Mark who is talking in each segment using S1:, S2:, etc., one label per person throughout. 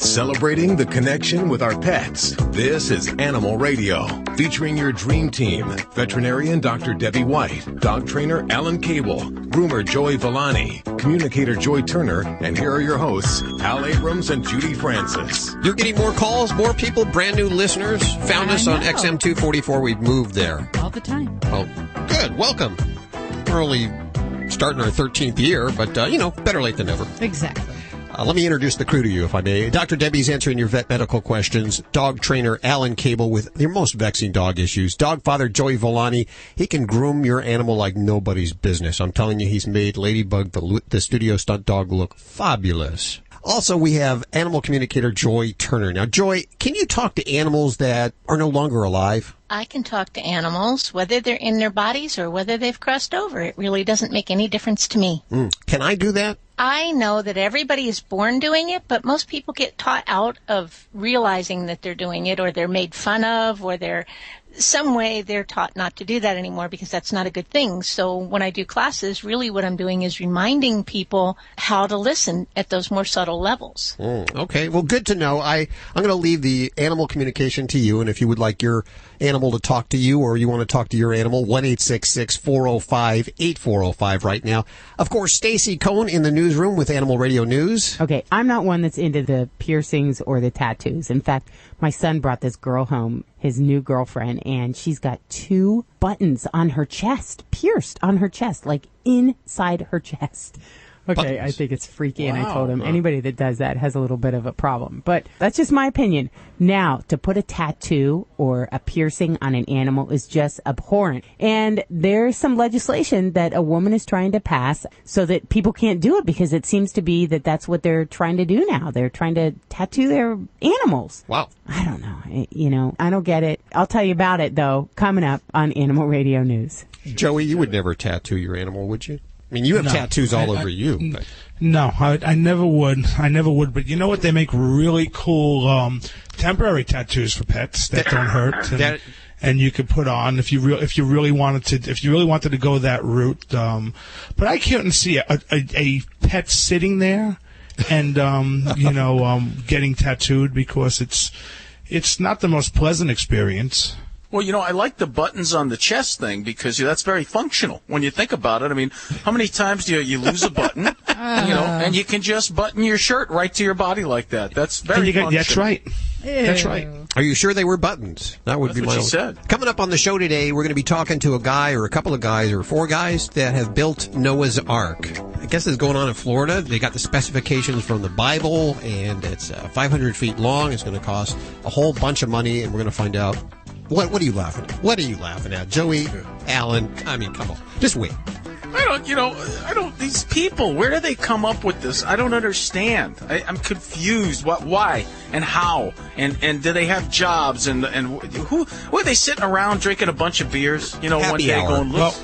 S1: Celebrating the connection with our pets. This is Animal Radio, featuring your dream team. Veterinarian Dr. Debbie White, dog trainer Alan Cable, groomer Joey Villani, communicator Joy Turner, and here are your hosts, Al Abrams and Judy Francis.
S2: You're getting more calls, more people, brand new listeners. Found us on XM244. We've moved there.
S3: All the time.
S2: Oh, good. Welcome. We're only starting our 13th year, but, better late than never.
S3: Exactly.
S2: Let me introduce the crew to you, if I may. Dr. Debbie's answering your vet medical questions. Dog trainer Alan Cable with your most vexing dog issues. Dog father Joey Villani. He can groom your animal like nobody's business. I'm telling you, he's made Ladybug, the studio stunt dog, look fabulous. Also, we have animal communicator Joy Turner. Now, Joy, can you talk to animals that are no longer alive?
S4: I can talk to animals, whether they're in their bodies or whether they've crossed over. It really doesn't make any difference to me.
S2: Can I do that?
S4: I know that everybody is born doing it, but most people get taught out of realizing that they're doing it, or they're made fun of, or some way they're taught not to do that anymore because that's not a good thing. So when I do classes, really what I'm doing is reminding people how to listen at those more subtle levels.
S2: Okay, well, good to know. I'm going to leave the animal communication to you, and if you would like your animal to talk to you or you want to talk to your animal, 1-866-405-8405 right now. Of course, Stacy Cohn in the newsroom with Animal Radio News.
S5: Okay, I'm not one that's into the piercings or the tattoos. In fact, my son brought this girl home, his new girlfriend, and she's got 2 buttons on her chest, pierced on her chest, like inside her chest. Okay, buttons. I think it's freaky, and I told him anybody that does that has a little bit of a problem. But that's just my opinion. Now, to put a tattoo or a piercing on an animal is just abhorrent. And there's some legislation that a woman is trying to pass so that people can't do it, because it seems to be that that's what they're trying to do now. They're trying to tattoo their animals.
S2: Wow.
S5: I don't know. I don't get it. I'll tell you about it, though, coming up on Animal Radio News.
S2: Joey, you would never tattoo your animal, would you? I mean, you have tattoos all over you. But.
S6: No, I never would. I never would. But you know what? They make really cool temporary tattoos for pets that don't hurt, and you could put on if you really wanted to go that route. But I couldn't see a pet sitting there and getting tattooed, because it's not the most pleasant experience.
S7: Well, I like the buttons on the chest thing, because that's very functional when you think about it. I mean, how many times do you lose a button, and you can just button your shirt right to your body like that? That's very functional.
S6: That's right.
S3: Ew.
S6: That's right.
S2: Are you sure they were buttons? That would
S7: That's
S2: be
S7: what
S2: my
S7: she said.
S2: Coming up on the show today, we're going to be talking to a guy or a couple of guys or 4 guys that have built Noah's Ark. I guess it's going on in Florida. They got the specifications from the Bible, and it's 500 feet long. It's going to cost a whole bunch of money, and we're going to find out. What are you laughing at? What are you laughing at? Joey, Alan, I mean, come on. Just wait.
S7: I don't, these people, where do they come up with this? I don't understand. I'm confused. Why and how? And do they have jobs? And who are they sitting around drinking a bunch of beers?
S2: Happy
S7: one day
S2: hour.
S7: going, look.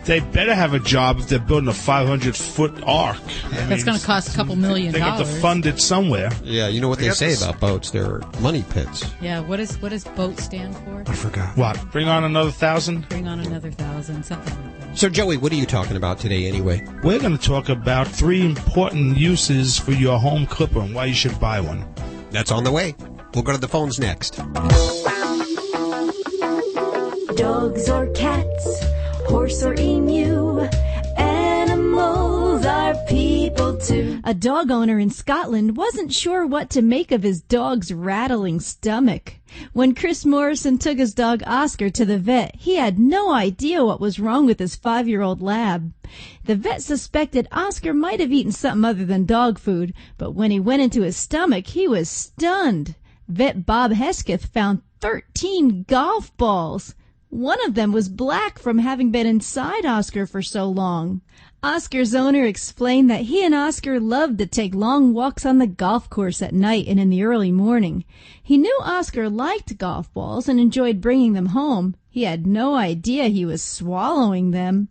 S6: They better have a job if they're building a 500-foot ark.
S3: That's going to cost a couple $1 million.
S6: They got to fund it somewhere.
S2: Yeah, you know what they say about boats. They're money pits.
S3: Yeah, what does boat stand for?
S2: I forgot.
S6: What? Bring on another 1,000?
S3: Bring on another 1,000, something like that.
S2: So, Joey, what are you talking about today anyway?
S6: We're going to talk about 3 important uses for your home clipper and why you should buy one.
S2: That's on the way. We'll go to the phones next.
S8: Dogs or cats, horse or emu, animals are people too.
S9: A dog owner in Scotland wasn't sure what to make of his dog's rattling stomach. When Chris Morrison took his dog Oscar to the vet, he had no idea what was wrong with his 5-year-old lab. The vet suspected Oscar might have eaten something other than dog food, but when he went into his stomach, he was stunned. Vet Bob Hesketh found 13 golf balls. One of them was black from having been inside Oscar for so long. Oscar's owner explained that he and Oscar loved to take long walks on the golf course at night and in the early morning. He knew Oscar liked golf balls and enjoyed bringing them home. He had no idea he was swallowing them.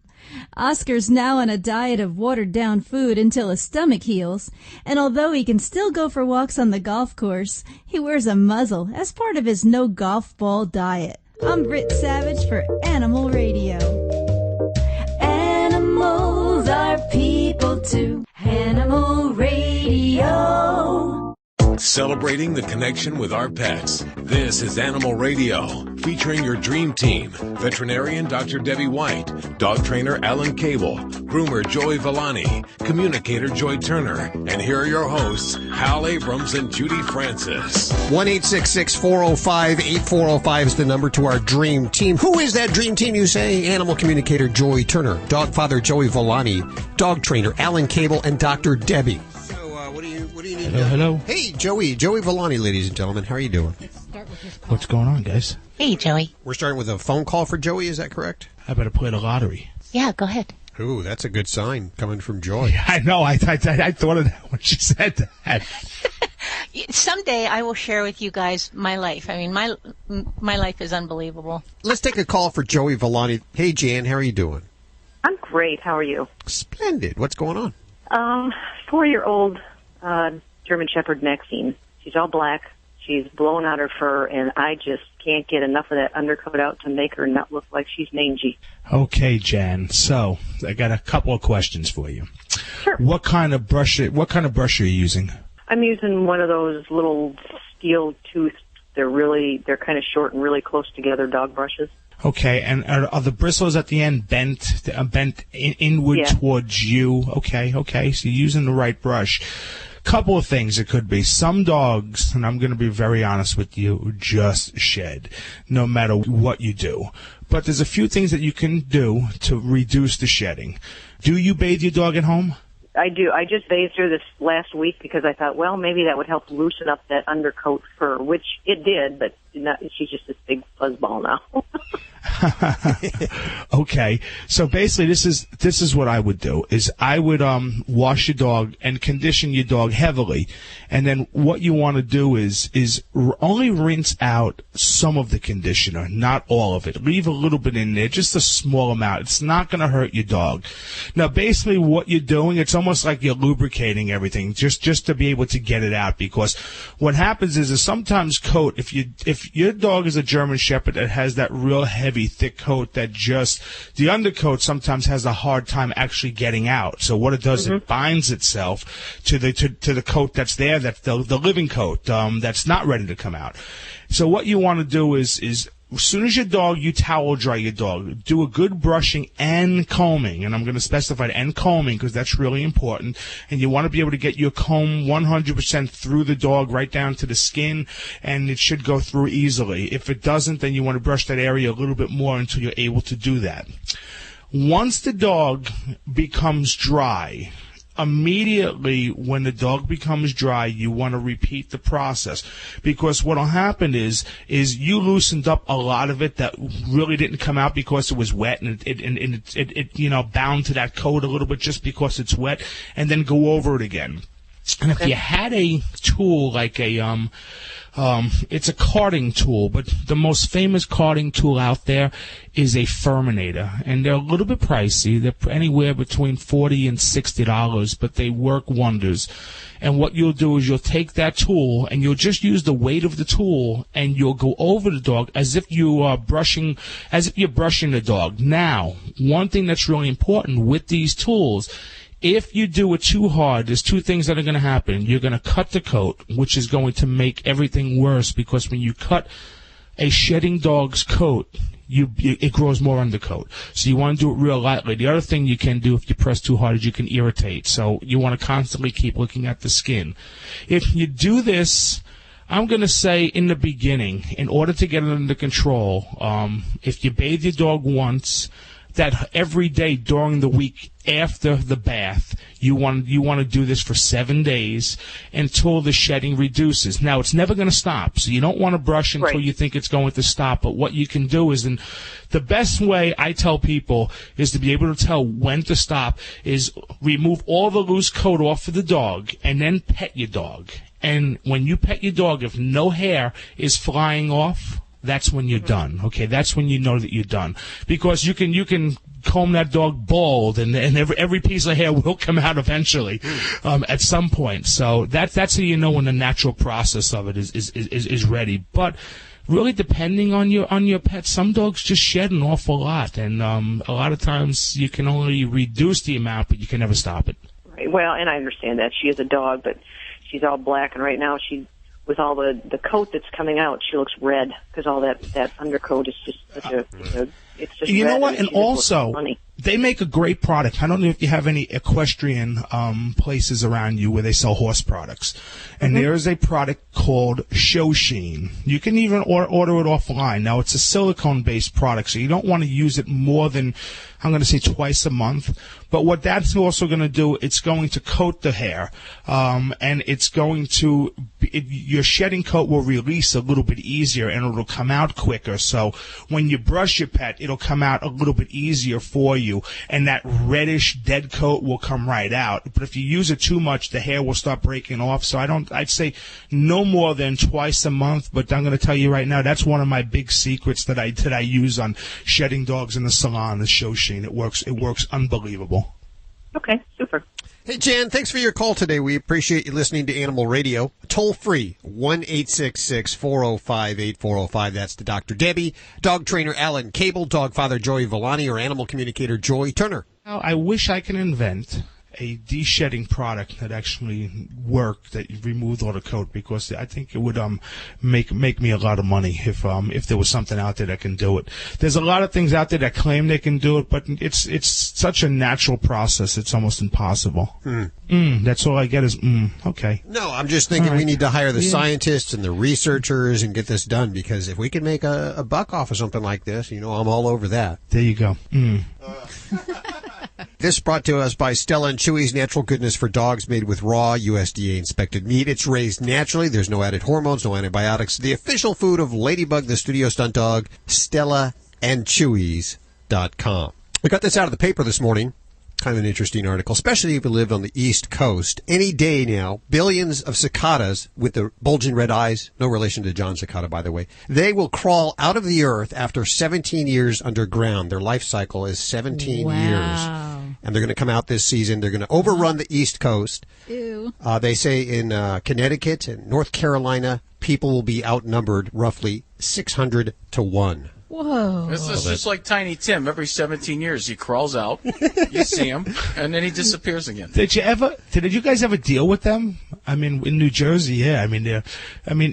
S9: Oscar's now on a diet of watered-down food until his stomach heals, and although he can still go for walks on the golf course, he wears a muzzle as part of his no golf ball diet. I'm Britt Savage for Animal Radio.
S8: Animals are people too. Animal Radio.
S1: Celebrating the connection with our pets. This is Animal Radio, featuring your dream team. Veterinarian Dr. Debbie White, dog trainer Alan Cable, groomer Joey Villani, communicator Joy Turner, and here are your hosts, Hal Abrams and Judy Francis.
S2: 1-866-405-8405 is the number to our dream team. Who is that dream team, you say? Animal communicator Joy Turner, dog father Joey Villani, dog trainer Alan Cable, and Dr. Debbie. What do you need?
S6: Hello.
S2: Hey, Joey Villani, ladies and gentlemen. How are you doing?
S6: What's going on, guys?
S4: Hey, Joey.
S2: We're starting with a phone call for Joey, is that correct?
S6: I better play the lottery.
S4: Yeah, go ahead.
S2: Ooh, that's a good sign coming from Joy.
S6: Yeah, I know. I thought of that when she said that.
S4: Someday I will share with you guys my life. I mean, my life is unbelievable.
S2: Let's take a call for Joey Villani. Hey, Jan, how are you doing?
S10: I'm great. How are you?
S2: Splendid. What's going on?
S10: 4-year-old German Shepherd Maxine. She's all black. She's blown out her fur, and I just can't get enough of that undercoat out to make her not look like she's mangy.
S6: Okay, Jan. So I got a couple of questions for you.
S10: Sure.
S6: What kind of brush are you using?
S10: I'm using one of those little steel toothed. They're kind of short and really close together dog brushes.
S6: Okay, and are the bristles at the end bent inward towards you? Okay, so you're using the right brush. Couple of things it could be. Some dogs, and I'm going to be very honest with you, just shed, no matter what you do. But there's a few things that you can do to reduce the shedding. Do you bathe your dog at home?
S10: I do. I just bathed her this last week because I thought, well, maybe that would help loosen up that undercoat fur, which it did, but she's just this big fuzzball now.
S6: Okay, so basically this is what I would do, is I would wash your dog and condition your dog heavily, and then what you want to do is only rinse out some of the conditioner, not all of it. Leave a little bit in there, just a small amount. It's not going to hurt your dog. Now basically what you're doing, it's almost like you're lubricating everything just to be able to get it out, because what happens is sometimes coat, if your dog is a German Shepherd that has that real heavy thick coat that just the undercoat sometimes has a hard time actually getting out. So what it does, it binds itself to the coat that's there, that's the living coat that's not ready to come out. So what you want to do is as soon as you towel dry your dog, do a good brushing and combing, and I'm going to specify and combing because that's really important, and you want to be able to get your comb 100% through the dog right down to the skin, and it should go through easily. If it doesn't, then you want to brush that area a little bit more until you're able to do that. Once the dog becomes dry, immediately when the dog becomes dry, you want to repeat the process, because what will happen is you loosened up a lot of it that really didn't come out because it was wet, and it bound to that coat a little bit just because it's wet, and then go over it again. And if you had a tool like it's a carding tool, but the most famous carding tool out there is a Furminator, and they're a little bit pricey. They're anywhere between $40 and $60, but they work wonders. And what you'll do is you'll take that tool and you'll just use the weight of the tool, and you'll go over the dog as if you're brushing the dog. Now, one thing that's really important with these tools, if you do it too hard, there's two things that are going to happen. You're going to cut the coat, which is going to make everything worse, because when you cut a shedding dog's coat, it grows more undercoat. So you want to do it real lightly. The other thing you can do if you press too hard is you can irritate. So you want to constantly keep looking at the skin. If you do this, I'm going to say in the beginning, in order to get it under control, if you bathe your dog once, that every day during the week after the bath, you want to do this for 7 days until the shedding reduces. Now, it's never going to stop, so you don't want to brush until you think it's going to stop. But what you can do is, and the best way I tell people is to be able to tell when to stop is remove all the loose coat off of the dog and then pet your dog. And when you pet your dog, if no hair is flying off, that's when you're done. Okay, that's when you know that you're done, because you can comb that dog bald, and every piece of hair will come out eventually at some point. So that's how you know when the natural process of it is ready. But really, depending on your pet, some dogs just shed an awful lot, and a lot of times you can only reduce the amount, but you can never stop it.
S10: Right. Well, and I understand that she is a dog, but she's all black, and right now with all the coat that's coming out, she looks red because all that undercoat is just such it's just.
S6: You
S10: red,
S6: know what? And also,
S10: funny.
S6: They make a great product. I don't know if you have any equestrian places around you where they sell horse products. And there is a product called Show Sheen. You can even order it offline. Now, it's a silicone-based product, so you don't want to use it more than, I'm going to say, twice a month. But what that's also going to do, it's going to coat the hair, and it's going to, your shedding coat will release a little bit easier, and it'll come out quicker. So when you brush your pet, it'll come out a little bit easier for you, and that reddish dead coat will come right out. But if you use it too much, the hair will start breaking off. So I'd say no more than twice a month. But I'm going to tell you right now, that's one of my big secrets that I use on shedding dogs in the salon, the Show Sheen. It works unbelievable.
S10: Okay, super.
S2: Hey, Jan, thanks for your call today. We appreciate you listening to Animal Radio. Toll free, 1-866-405-8405. That's to Dr. Debbie, dog trainer Alan Cable, dog father Joey Villani, or animal communicator Joy Turner.
S6: I wish I could invent a de-shedding product that actually worked, that removed all the coat, because I think it would make me a lot of money if there was something out there that can do it. There's a lot of things out there that claim they can do it, but it's such a natural process, it's almost impossible. That's all I get is okay.
S2: No, I'm just thinking we need to hire the scientists and the researchers and get this done, because if we can make a buck off of something like this, I'm all over that.
S6: There you go.
S2: This brought to us by Stella and Chewy's Natural Goodness for Dogs, made with raw USDA-inspected meat. It's raised naturally. There's no added hormones, no antibiotics. The official food of Ladybug, the studio stunt dog, StellaandChewy's.com. We got this out of the paper this morning. Kind of an interesting article, especially if you live on the East Coast. Any day now, billions of cicadas with the bulging red eyes, no relation to John Cicada, by the way, they will crawl out of the earth after 17 years underground. Their life cycle is 17 years. And they're going to come out this season. They're going to overrun the East Coast.
S3: Ew.
S2: They say in Connecticut and North Carolina, people will be outnumbered roughly 600 to 1.
S3: Whoa.
S7: This is just like Tiny Tim. Every 17 years, he crawls out, you see him, and then he disappears again.
S6: Did you guys ever deal with them? I mean, in New Jersey, yeah. I mean,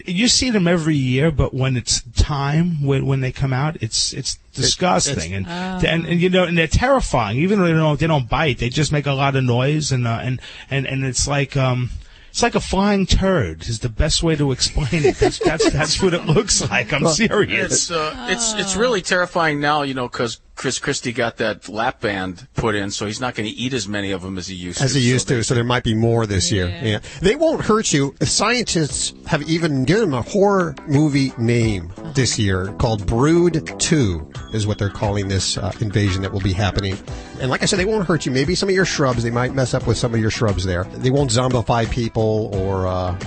S6: you see them every year, but when it's time, when they come out, it's disgusting, and they're terrifying. Even though they don't bite, they just make a lot of noise, and it's like. It's like a flying turd is the best way to explain it. That's what it looks like. I'm serious.
S7: It's really terrifying now, because Chris Christie got that lap band put in, so he's not going to eat as many of them as he used to.
S2: So there might be more this year. Yeah. They won't hurt you. Scientists have even given them a horror movie name this year called Brood 2 is what they're calling this invasion that will be happening. And like I said, they won't hurt you. Maybe some of your shrubs, they might mess up with some of your shrubs there. They won't zombify people or,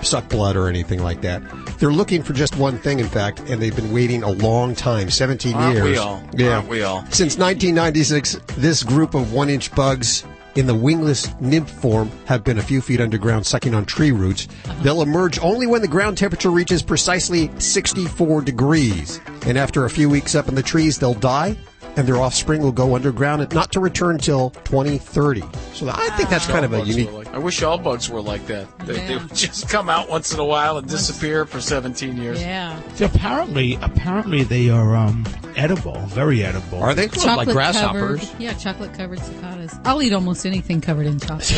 S2: suck blood or anything like that. They're looking for just one thing, in fact, and they've been waiting a long time, 17 years.
S7: Aren't we all?
S2: Yeah.
S7: Aren't we all?
S2: Since 1996, this group of one-inch bugs in the wingless nymph form have been a few feet underground sucking on tree roots. They'll emerge only when the ground temperature reaches precisely 64 degrees. And after a few weeks up in the trees, they'll die, and their offspring will go underground and not to return till 2030. So I think that's kind of a unique...
S7: I wish all bugs were like that. They would just come out once in a while and disappear for 17 years.
S3: Yeah.
S6: Apparently they are edible, very edible.
S2: Are they? Like grasshoppers?
S3: Chocolate-covered cicadas. I'll eat almost anything covered in chocolate.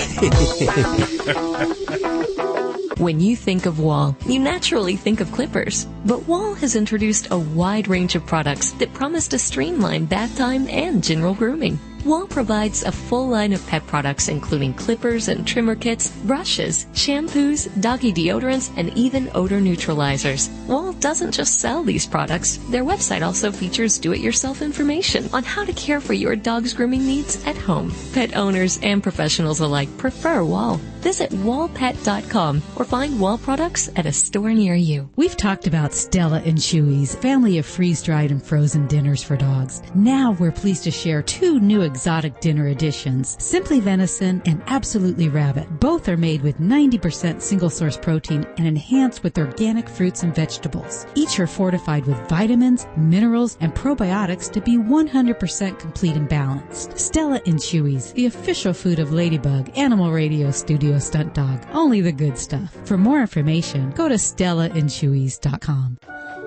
S11: When you think of Wahl, you naturally think of clippers. But Wahl has introduced a wide range of products that promise to streamline bath time and general grooming. Wahl provides a full line of pet products including clippers and trimmer kits, brushes, shampoos, doggy deodorants, and even odor neutralizers. Wahl doesn't just sell these products. Their website also features do-it-yourself information on how to care for your dog's grooming needs at home. Pet owners and professionals alike prefer Wahl. Visit WahlPet.com or find Wahl products at a store near you.
S3: We've talked about Stella and Chewy's family of freeze-dried and frozen dinners for dogs. Now we're pleased to share two new exotic dinner editions, Simply Venison and Absolutely Rabbit. Both are made with 90% single-source protein and enhanced with organic fruits and vegetables. Each are fortified with vitamins, minerals, and probiotics to be 100% complete and balanced. Stella and Chewy's, the official food of Ladybug, Animal Radio Studio you a stunt dog. Only the good stuff. For more information, go to StellaandChewies.com.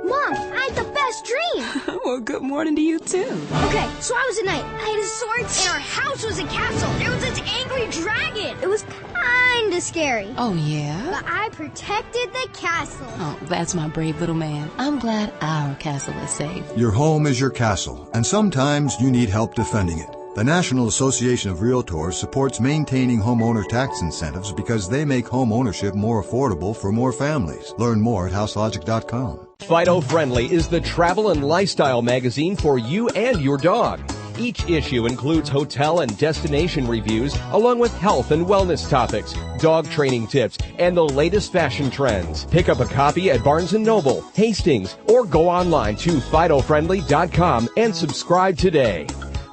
S12: Mom, I had the best dream.
S13: Well, good morning to you, too.
S12: Okay, so I was a knight. I had a sword, and our house was a castle. There was this angry dragon. It was kind of scary.
S13: Oh, yeah?
S12: But I protected the castle.
S13: Oh, that's my brave little man. I'm glad our castle is safe.
S14: Your home is your castle, and sometimes you need help defending it. The National Association of Realtors supports maintaining homeowner tax incentives because they make home ownership more affordable for more families. Learn more at houselogic.com.
S15: Fido Friendly is the travel and lifestyle magazine for you and your dog. Each issue includes hotel and destination reviews, along with health and wellness topics, dog training tips, and the latest fashion trends. Pick up a copy at Barnes & Noble, Hastings, or go online to FidoFriendly.com and subscribe today.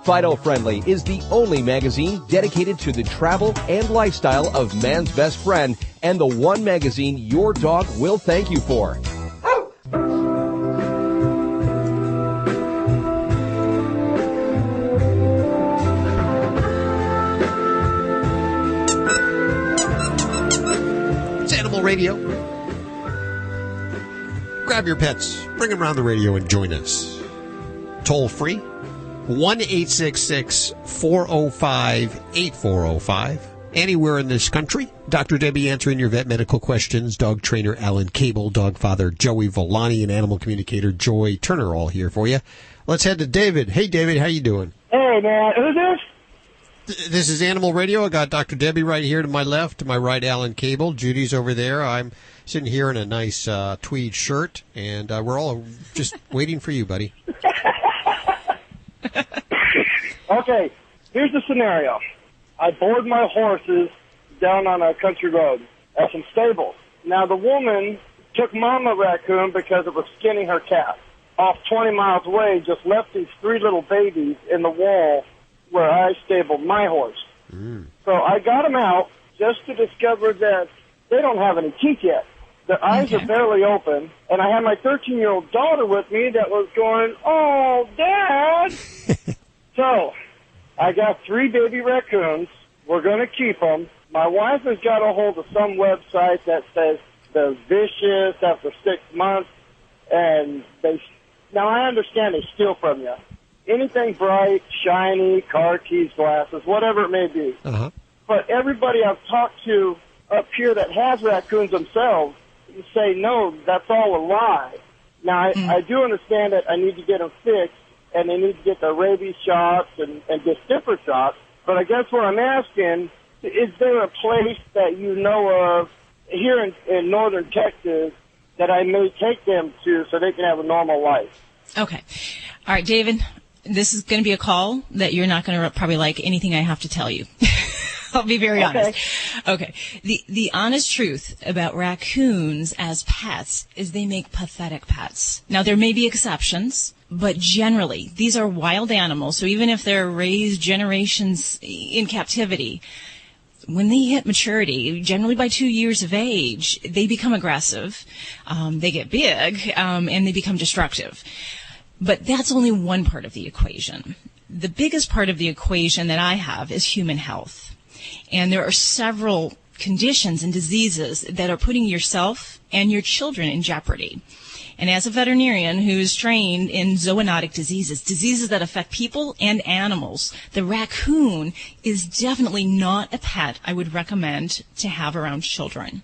S15: Fido Friendly is the only magazine dedicated to the travel and lifestyle of man's best friend, and the one magazine your dog will thank you for.
S2: It's Animal Radio. Grab your pets, bring them around the radio, and join us. Toll free. 1-866-405-8405. Anywhere in this country. Dr. Debbie answering your vet medical questions. Dog trainer Alan Cable, dog father Joey Villani, and animal communicator Joy Turner all here for you. Let's head to David. Hey, David, how you doing?
S16: Hey, man. Who's this?
S2: This is Animal Radio. I got Dr. Debbie right here to my left. To my right, Alan Cable. Judy's over there. I'm sitting here in a nice tweed shirt, and we're all just waiting for you, buddy.
S16: Okay, here's the scenario. I board my horses down on a country road at some stables. Now, the woman took Mama Raccoon because it was skinning her calf. Off 20 miles away, just left these 3 little babies in the wall where I stabled my horse. So I got them out just to discover that they don't have any teeth yet. Their eyes are barely open, and I had my 13-year-old daughter with me that was going, "Oh, Dad!" So I got 3 baby raccoons. We're going to keep them. My wife has got a hold of some website that says they're vicious after 6 months, and now I understand they steal from you. Anything bright, shiny, car keys, glasses, whatever it may be. But everybody I've talked to up here that has raccoons themselves say, no, that's all a lie. Now, I do understand that I need to get them fixed, and they need to get their rabies shots and distemper shots. But I guess what I'm asking, is there a place that you know of here in northern Texas that I may take them to so they can have a normal life?
S17: Okay. All right, David, this is going to be a call that you're not going to probably like anything I have to tell you. I'll be very honest. Okay. The honest truth about raccoons as pets is they make pathetic pets. Now, there may be exceptions, but generally, these are wild animals. So even if they're raised generations in captivity, when they hit maturity, generally by 2 years of age, they become aggressive, they get big, and they become destructive. But that's only one part of the equation. The biggest part of the equation that I have is human health. And there are several conditions and diseases that are putting yourself and your children in jeopardy. And as a veterinarian who is trained in zoonotic diseases that affect people and animals, the raccoon is definitely not a pet I would recommend to have around children.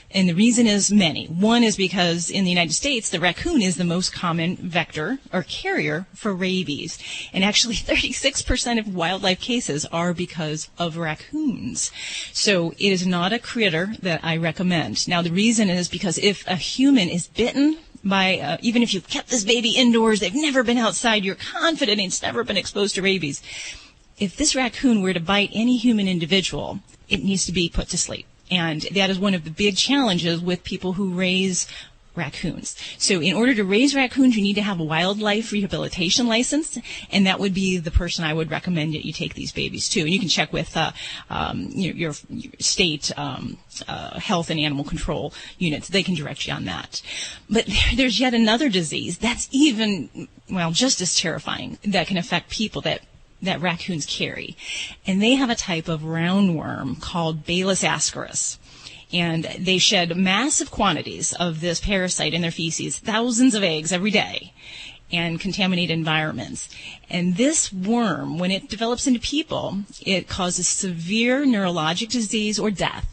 S17: And the reason is many. One is because in the United States, the raccoon is the most common vector or carrier for rabies. And actually 36% of wildlife cases are because of raccoons. So it is not a critter that I recommend. Now the reason is because if a human is bitten by, even if you've kept this baby indoors, they've never been outside, you're confident it's never been exposed to rabies. If this raccoon were to bite any human individual, it needs to be put to sleep. And that is one of the big challenges with people who raise raccoons. So in order to raise raccoons, you need to have a wildlife rehabilitation license, and that would be the person I would recommend that you take these babies to. And you can check with your state health and animal control units. They can direct you on that. But there's yet another disease that's even, just as terrifying that can affect people that that raccoons carry. And they have a type of roundworm called Bacillus ascaris. And they shed massive quantities of this parasite in their feces, thousands of eggs every day, and contaminate environments. And this worm, when it develops into people, it causes severe neurologic disease or death.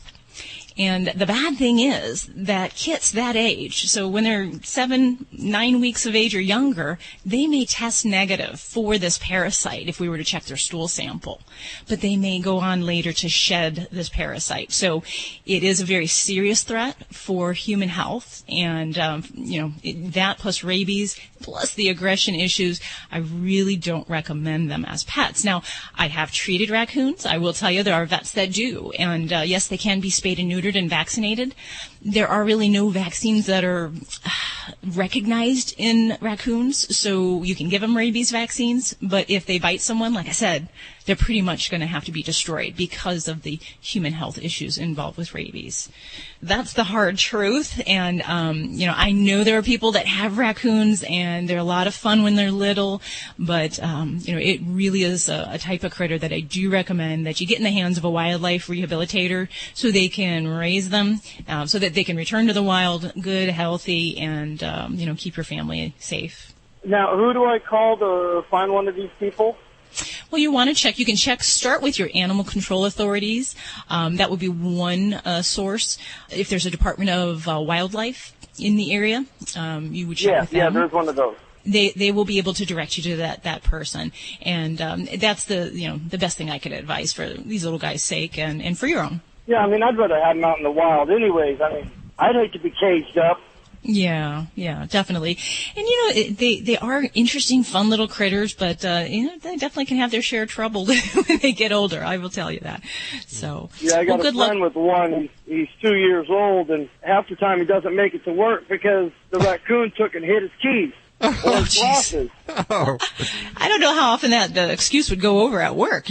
S17: And the bad thing is that kits that age, so when they're 7-9 weeks of age or younger, they may test negative for this parasite if we were to check their stool sample. But they may go on later to shed this parasite. So it is a very serious threat for human health. And, that plus rabies, plus the aggression issues, I really don't recommend them as pets. Now, I have treated raccoons. I will tell you there are vets that do. And, yes, they can be spayed and neutered and vaccinated. There are really no vaccines that are recognized in raccoons, so you can give them rabies vaccines, but if they bite someone, like I said, they're pretty much going to have to be destroyed because of the human health issues involved with rabies. That's the hard truth, and I know there are people that have raccoons, and they're a lot of fun when they're little, but it really is a type of critter that I do recommend that you get in the hands of a wildlife rehabilitator so they can raise them, so that they can return to the wild, good, healthy, and keep your family safe.
S16: Now, who do I call to find one of these people?
S17: Well, you want to check. You can start with your animal control authorities. That would be one source. If there's a Department of Wildlife in the area, you would check with them.
S16: Yeah, there's one of those.
S17: They will be able to direct you to that person, and that's the best thing I could advise for these little guys' sake and for your own.
S16: Yeah, I mean, I'd rather have them out in the wild anyways. I mean, I'd hate to be caged up.
S17: Yeah, definitely. And, they are interesting, fun little critters, but, they definitely can have their share of trouble when they get older. I will tell you that. So,
S16: yeah, I got a friend with one. He's 2 years old, and half the time he doesn't make it to work because the raccoon took and hid his keys. Or his glasses.
S17: I don't know how often that excuse would go over at work,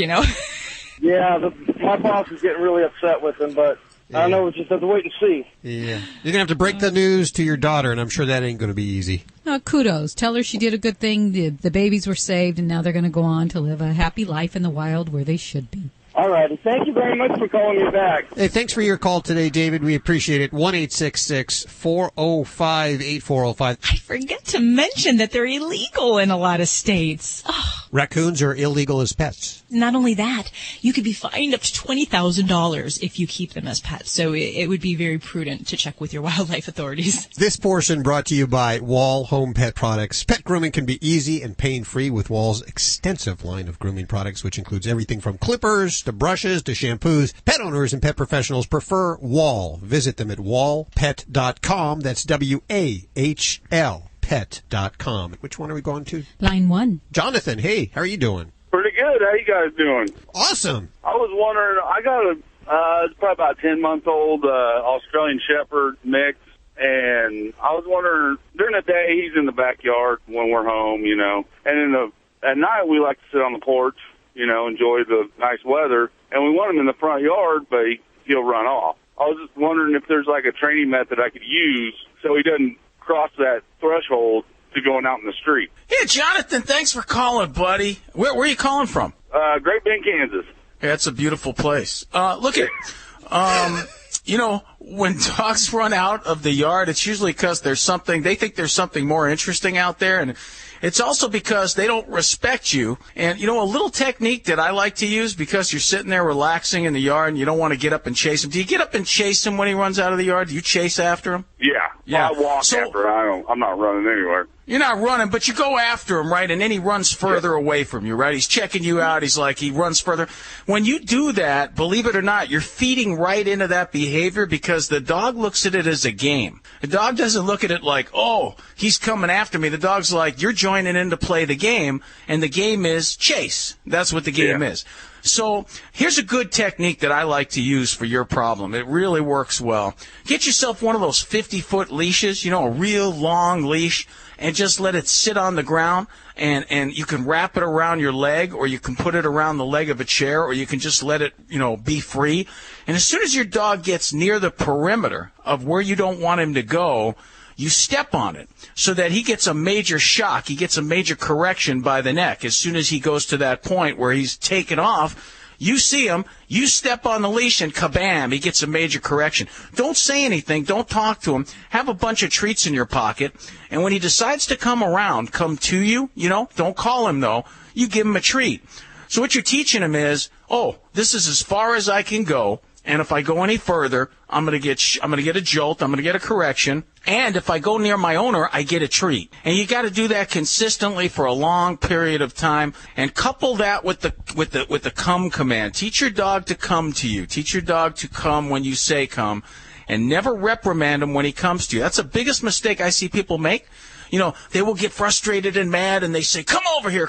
S16: Yeah, my boss is getting really upset with him, but I don't know, we just have to wait and see.
S2: Yeah. You're going to have to break the news to your daughter, and I'm sure that ain't going to be easy.
S3: Kudos. Tell her she did a good thing. The babies were saved, and now they're going to go on to live a happy life in the wild where they should be.
S16: All righty. Thank you very much for calling me back.
S2: Hey, thanks for your call today, David. We appreciate it. 1-866-405-8405.
S17: I forget to mention that they're illegal in a lot of states. Oh.
S2: Raccoons are illegal as pets.
S17: Not only that, you could be fined up to $20,000 if you keep them as pets. So it would be very prudent to check with your wildlife authorities.
S2: This portion brought to you by Wall Home Pet Products. Pet grooming can be easy and pain-free with Wall's extensive line of grooming products, which includes everything from clippers to brushes to shampoos. Pet owners and pet professionals prefer Wall. Visit them at wallpet.com. That's WAHL. Pet.com. Which one are we going to?
S3: Line 1.
S2: Jonathan, hey, how are you doing?
S18: Pretty good. How you guys doing?
S2: Awesome.
S18: I was wondering, I got it's probably about 10-month-old Australian Shepherd mix, and I was wondering, during the day he's in the backyard when we're home, and at night we like to sit on the porch, enjoy the nice weather, and we want him in the front yard, but he'll run off. I was just wondering if there's like a training method I could use so he doesn't cross that threshold to going out in the street.
S7: Hey, Jonathan, thanks for calling, buddy. Where are you calling from?
S18: Great Bend, Kansas.
S7: Yeah, it's a beautiful place. Look at, when dogs run out of the yard, it's usually because they think there's something more interesting out there, and it's also because they don't respect you. And, a little technique that I like to use because you're sitting there relaxing in the yard and you don't want to get up and chase him. Do you get up and chase him when he runs out of the yard? Do you chase after him?
S18: Yeah. I walk after him. I'm not running anywhere.
S7: You're not running, but you go after him, right? And then he runs further away from you, right? He's checking you out. He runs further. When you do that, believe it or not, you're feeding right into that behavior because the dog looks at it as a game. The dog doesn't look at it like, oh, he's coming after me. The dog's like, you're joining in to play the game, and the game is chase. That's what the game is. So here's a good technique that I like to use for your problem. It really works well. Get yourself one of those 50-foot leashes, a real long leash, and just let it sit on the ground, and you can wrap it around your leg, or you can put it around the leg of a chair, or you can just let it, be free. And as soon as your dog gets near the perimeter of where you don't want him to go, you step on it so that he gets a major shock. He gets a major correction by the neck. As soon as he goes to that point where he's taken off, you see him, you step on the leash, and kabam, he gets a major correction. Don't say anything. Don't talk to him. Have a bunch of treats in your pocket. And when he decides to come to you, don't call him, though. You give him a treat. So what you're teaching him is, this is as far as I can go. And if I go any further, I'm going to get a jolt. I'm going to get a correction. And if I go near my owner, I get a treat. And you got to do that consistently for a long period of time. And couple that with the come command. Teach your dog to come to you. Teach your dog to come when you say come. And never reprimand him when he comes to you. That's the biggest mistake I see people make. They will get frustrated and mad, and they say, come over here.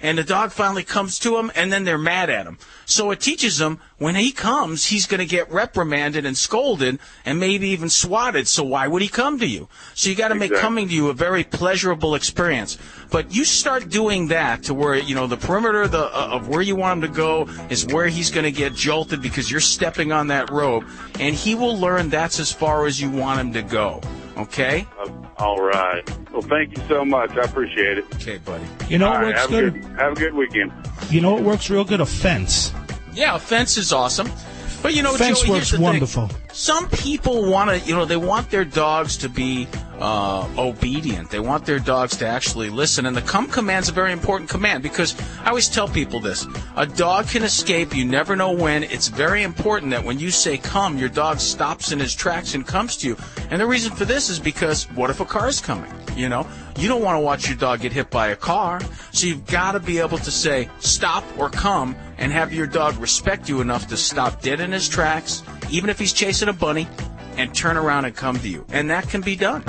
S7: And the dog finally comes to them, and then they're mad at him. So it teaches them when he comes, he's going to get reprimanded and scolded and maybe even swatted. So why would he come to you? So you got to make coming to you a very pleasurable experience. But you start doing that to where, the perimeter of where you want him to go is where he's going to get jolted because you're stepping on that rope, and he will learn that's as far as you want him to go. Okay?
S18: All right. Well, thank you so much. I appreciate it.
S7: Okay, buddy.
S6: What works good?
S18: Have a good weekend.
S6: You know what works real good? A fence.
S7: Yeah, a fence is awesome. But,
S6: fence
S7: Joey,
S6: works wonderful.
S7: Some people want to, they want their dogs to be obedient. They want their dogs to actually listen. And the come command's a very important command because I always tell people this. A dog can escape. You never know when. It's very important that when you say come, your dog stops in his tracks and comes to you. And the reason for this is because what if a car is coming? You don't want to watch your dog get hit by a car. So you've got to be able to say stop or come and have your dog respect you enough to stop dead in his tracks, even if he's chasing a bunny, and turn around and come to you. And that can be done.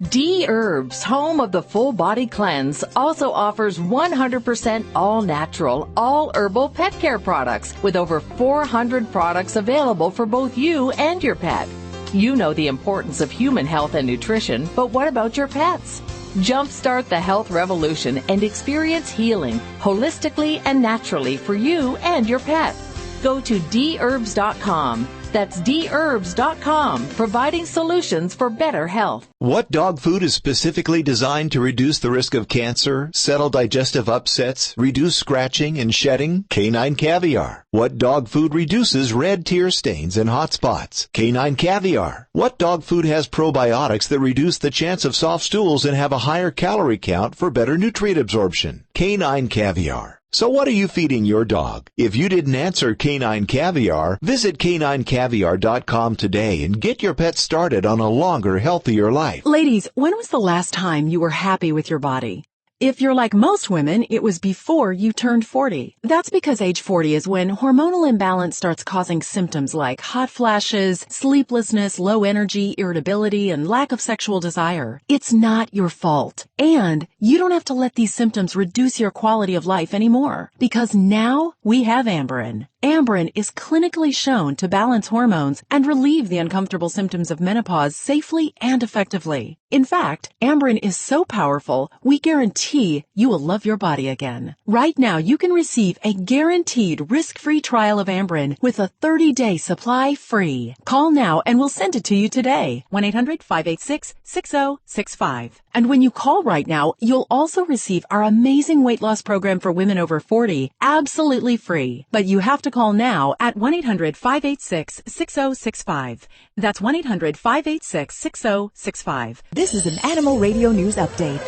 S19: D Herbs, home of the Full Body Cleanse, also offers 100% all-natural, all-herbal pet care products with over 400 products available for both you and your pet. You know the importance of human health and nutrition, but what about your pets? Jumpstart the health revolution and experience healing holistically and naturally for you and your pet. Go to dherbs.com. That's dherbs.com, providing solutions for better health.
S20: What dog food is specifically designed to reduce the risk of cancer, settle digestive upsets, reduce scratching and shedding? Canine Caviar. What dog food reduces red tear stains and hot spots? Canine Caviar. What dog food has probiotics that reduce the chance of soft stools and have a higher calorie count for better nutrient absorption? Canine Caviar. So what are you feeding your dog? If you didn't answer Canine Caviar, visit caninecaviar.com today and get your pet started on a longer, healthier life.
S21: Ladies, when was the last time you were happy with your body? If you're like most women, it was before you turned 40. That's because age 40 is when hormonal imbalance starts causing symptoms like hot flashes, sleeplessness, low energy, irritability, and lack of sexual desire. It's not your fault. And you don't have to let these symptoms reduce your quality of life anymore. Because now we have Amberen. Amberen is clinically shown to balance hormones and relieve the uncomfortable symptoms of menopause safely and effectively. In fact, Amberen is so powerful, we guarantee you will love your body again. Right now, you can receive a guaranteed risk-free trial of Amberen with a 30-day supply free. Call now and we'll send it to you today. 1-800-586-6065. And when you call right now, you'll also receive our amazing weight loss program for women over 40, absolutely free. But you have to call now at 1-800-586-6065. That's 1-800-586-6065.
S22: This is an Animal Radio News Update.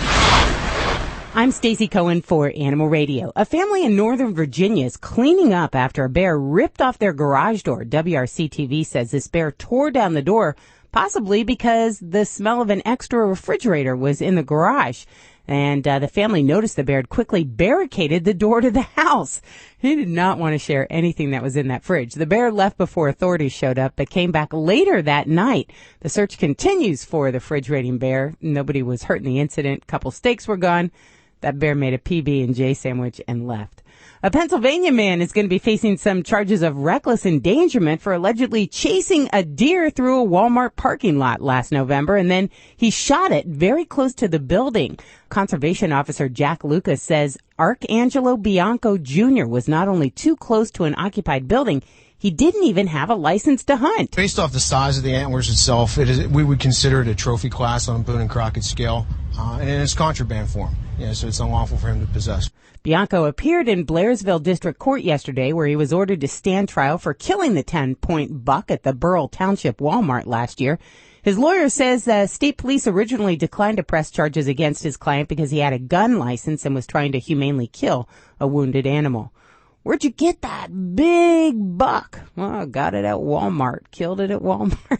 S5: I'm Stacey Cohen for Animal Radio. A family in Northern Virginia is cleaning up after a bear ripped off their garage door. WRC-TV says this bear tore down the door, possibly because the smell of an extra refrigerator was in the garage. And the family noticed the bear had quickly barricaded the door to the house. He did not want to share anything that was in that fridge. The bear left before authorities showed up, but came back later that night. The search continues for the fridge-raiding bear. Nobody was hurt in the incident. A couple steaks were gone. That bear made a PB&J sandwich and left. A Pennsylvania man is going to be facing some charges of reckless endangerment for allegedly chasing a deer through a Walmart parking lot last November, and then he shot it very close to the building. Conservation officer Jack Lucas says Arcangelo Bianco Jr. was not only too close to an occupied building, he didn't even have a license to hunt.
S8: Based off the size of the antlers itself, we would consider it a trophy class on a Boone and Crockett scale, and in its contraband form. Yeah, so it's unlawful for him to possess.
S5: Bianco appeared in Blairsville District Court yesterday, where he was ordered to stand trial for killing the 10-point buck at the Burrell Township Walmart last year. His lawyer says state police originally declined to press charges against his client because he had a gun license and was trying to humanely kill a wounded animal. Where'd you get that big buck? Well, I got it at Walmart. Killed it at Walmart.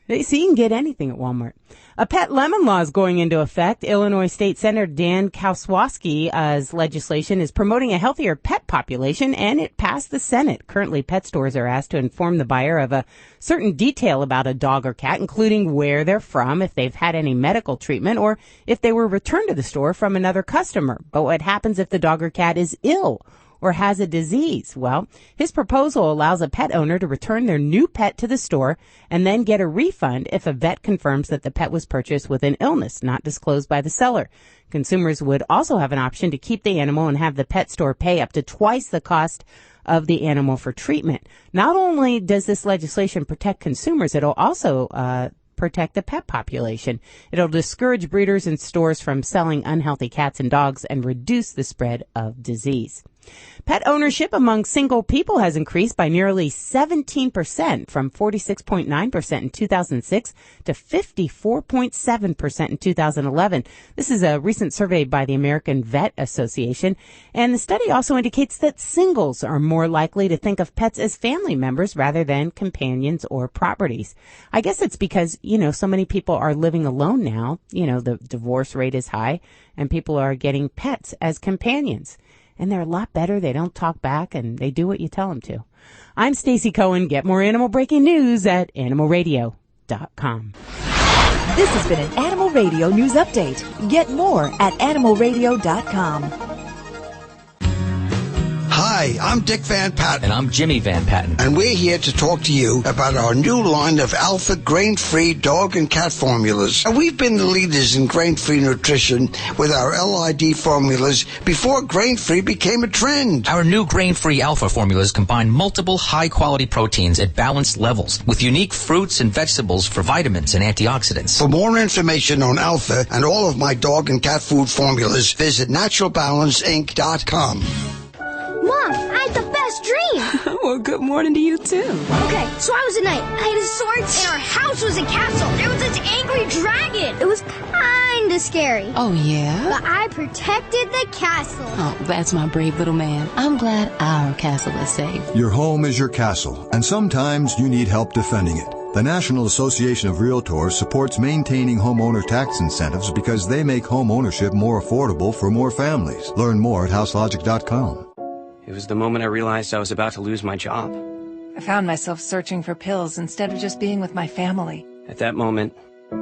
S5: They see you can get anything at Walmart. A pet lemon law is going into effect. Illinois State Senator Dan Kowalski's legislation is promoting a healthier pet population, and it passed the Senate. Currently, pet stores are asked to inform the buyer of a certain detail about a dog or cat, including where they're from, if they've had any medical treatment, or if they were returned to the store from another customer. But what happens if the dog or cat is ill or has a disease? Well, his proposal allows a pet owner to return their new pet to the store and then get a refund if a vet confirms that the pet was purchased with an illness not disclosed by the seller. Consumers would also have an option to keep the animal and have the pet store pay up to twice the cost of the animal for treatment. Not only does this legislation protect consumers, it'll also protect the pet population. It'll discourage breeders and stores from selling unhealthy cats and dogs and reduce the spread of disease. Pet ownership among single people has increased by nearly 17%, from 46.9% in 2006 to 54.7% in 2011. This is a recent survey by the American Vet Association, and the study also indicates that singles are more likely to think of pets as family members rather than companions or properties. I guess it's because, so many people are living alone now. The divorce rate is high, and people are getting pets as companions. And they're a lot better. They don't talk back, and they do what you tell them to. I'm Stacey Cohen. Get more animal breaking news at animalradio.com.
S22: This has been an Animal Radio News Update. Get more at animalradio.com.
S9: Hi, I'm Dick Van Patten.
S23: And I'm Jimmy Van Patten.
S9: And we're here to talk to you about our new line of alpha grain-free dog and cat formulas. And we've been the leaders in grain-free nutrition with our LID formulas before grain-free became a trend.
S23: Our new grain-free alpha formulas combine multiple high-quality proteins at balanced levels with unique fruits and vegetables for vitamins and antioxidants.
S9: For more information on alpha and all of my dog and cat food formulas, visit naturalbalanceinc.com.
S12: Mom, I had the best dream.
S13: Well, good morning to you, too.
S12: Okay, so I was a knight. I had a sword, and our house was a castle. There was this angry dragon. It was kind of scary.
S13: Oh, yeah?
S12: But I protected the castle.
S13: Oh, that's my brave little man. I'm glad our castle is safe.
S14: Your home is your castle, and sometimes you need help defending it. The National Association of Realtors supports maintaining homeowner tax incentives because they make home ownership more affordable for more families. Learn more at houselogic.com.
S24: It was the moment I realized I was about to lose my job.
S25: I found myself searching for pills instead of just being with my family.
S24: At that moment,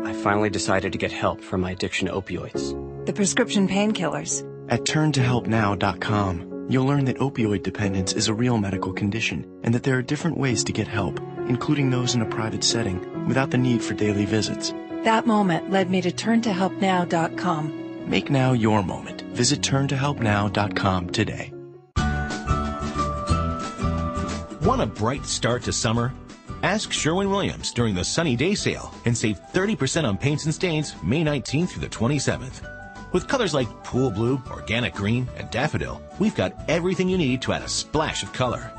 S24: I finally decided to get help for my addiction to opioids.
S25: The prescription painkillers.
S26: At turntohelpnow.com, you'll learn that opioid dependence is a real medical condition and that there are different ways to get help, including those in a private setting, without the need for daily visits.
S25: That moment led me to turntohelpnow.com.
S26: Make now your moment. Visit turntohelpnow.com today.
S27: Want a bright start to summer? Ask Sherwin-Williams during the Sunny Day Sale and save 30% on paints and stains May 19th through the 27th. With colors like pool blue, organic green, and daffodil, we've got everything you need to add a splash of color.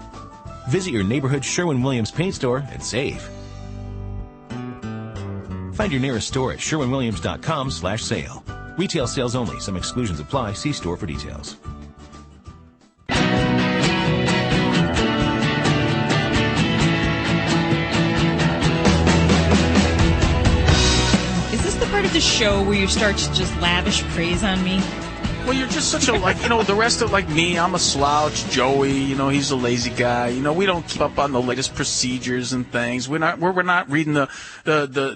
S27: Visit your neighborhood Sherwin-Williams paint store and save. Find your nearest store at sherwinwilliams.com/sale. Retail sales only. Some exclusions apply. See store for details.
S17: Part of the show where you start to just lavish praise on me?
S7: Well, you're just such a, the rest of, me, I'm a slouch. Joey, he's a lazy guy. We don't keep up on the latest procedures and things. We're not reading the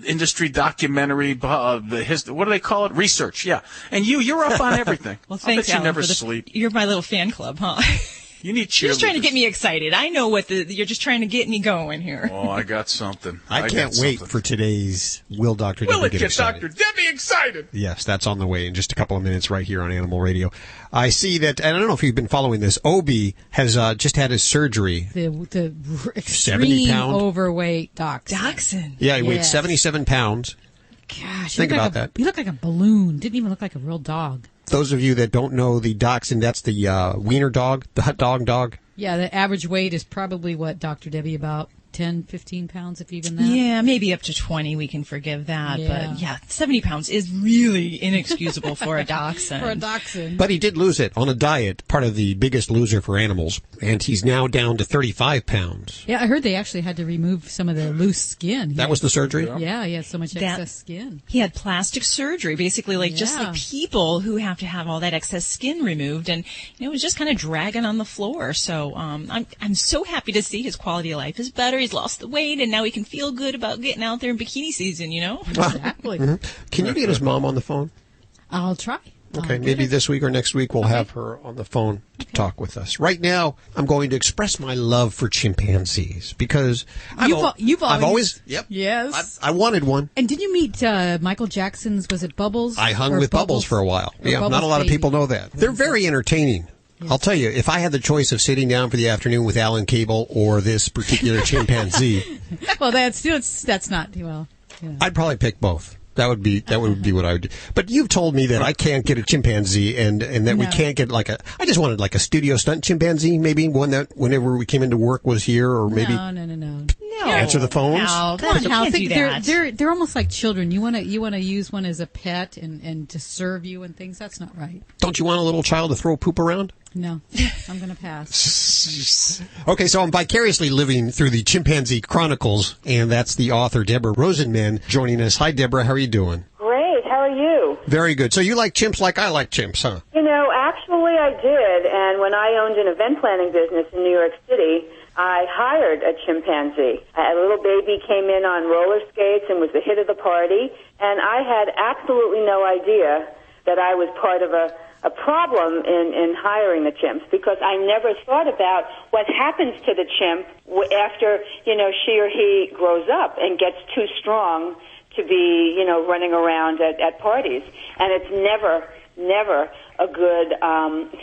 S7: industry documentary, what do they call it? Research, yeah. And you're up on everything.
S17: Well, thanks,
S7: I bet you
S17: Alan,
S7: never sleep.
S17: You're my little fan club, huh?
S7: You need cheerleaders.
S17: You're just trying to get me excited. I know you're just trying to get me going here.
S7: Oh, I got something.
S2: I can't wait for today's Will Dr. Debbie get excited?
S7: Dr. Debbie excited?
S2: Yes, that's on the way in just a couple of minutes right here on Animal Radio. I see that, and I don't know if you've been following this, Obi has just had his surgery.
S1: The
S2: 70 pound
S1: overweight dachshund.
S2: Yeah, he weighed 77 pounds.
S1: Gosh,
S2: think about that.
S1: He looked like a balloon. Didn't even look like a real dog.
S2: Those of you that don't know the dachshund, that's the wiener dog, the hot dog.
S1: Yeah, the average weight is probably what, Dr. Debbie, about 10, 15 pounds, if even that?
S17: Yeah, maybe up to 20, we can forgive that.
S1: Yeah.
S17: But yeah, 70 pounds is really inexcusable for a dachshund.
S1: For a dachshund.
S2: But he did lose it on a diet, part of the biggest loser for animals, and he's now down to 35 pounds.
S1: Yeah, I heard they actually had to remove some of the loose skin.
S2: That was the surgery?
S1: Yeah, he had so much excess skin.
S17: He had plastic surgery, basically, just like people who have to have all that excess skin removed, and it was just kind of dragging on the floor. So I'm so happy to see his quality of life is better. He's lost the weight, and now he can feel good about getting out there in bikini season,
S1: Exactly.
S2: Mm-hmm. Can you get his mom on the phone?
S1: I'll try.
S2: Okay, maybe this week or next week we'll have her on the phone to talk with us. Right now, I'm going to express my love for chimpanzees because
S1: I've
S2: always
S1: yes.
S2: I wanted one.
S1: And did you meet Michael Jackson's, was it Bubbles?
S2: I hung with Bubbles for a while. Yeah, not a lot of people know that. They're very entertaining. Yes. I'll tell you, if I had the choice of sitting down for the afternoon with Alan Cable or this particular chimpanzee,
S1: well, that's not well. Yeah.
S2: I'd probably pick both. That would be what I would do. But you've told me that I can't get a chimpanzee and that we can't get I just wanted like a studio stunt chimpanzee, maybe one that whenever we came into work was here, or maybe
S1: no.
S2: Answer the phones.
S17: No,
S1: come on, Hal.
S17: Hal.
S1: They're almost like children. You want to use one as a pet and to serve you and things. That's not right.
S2: Don't you want a little child to throw poop around?
S1: No, I'm going to pass.
S2: Okay, so I'm vicariously living through the Chimpanzee Chronicles, and that's the author, Deborah Rosenman, joining us. Hi, Deborah. How are you doing?
S3: Great. How are you?
S2: Very good. So you like chimps like I like chimps, huh?
S3: Actually I did, and when I owned an event planning business in New York City, I hired a chimpanzee. A little baby came in on roller skates and was the hit of the party, and I had absolutely no idea that I was part of a problem in hiring the chimps, because I never thought about what happens to the chimp after, she or he grows up and gets too strong to be, running around at parties. And it's never a good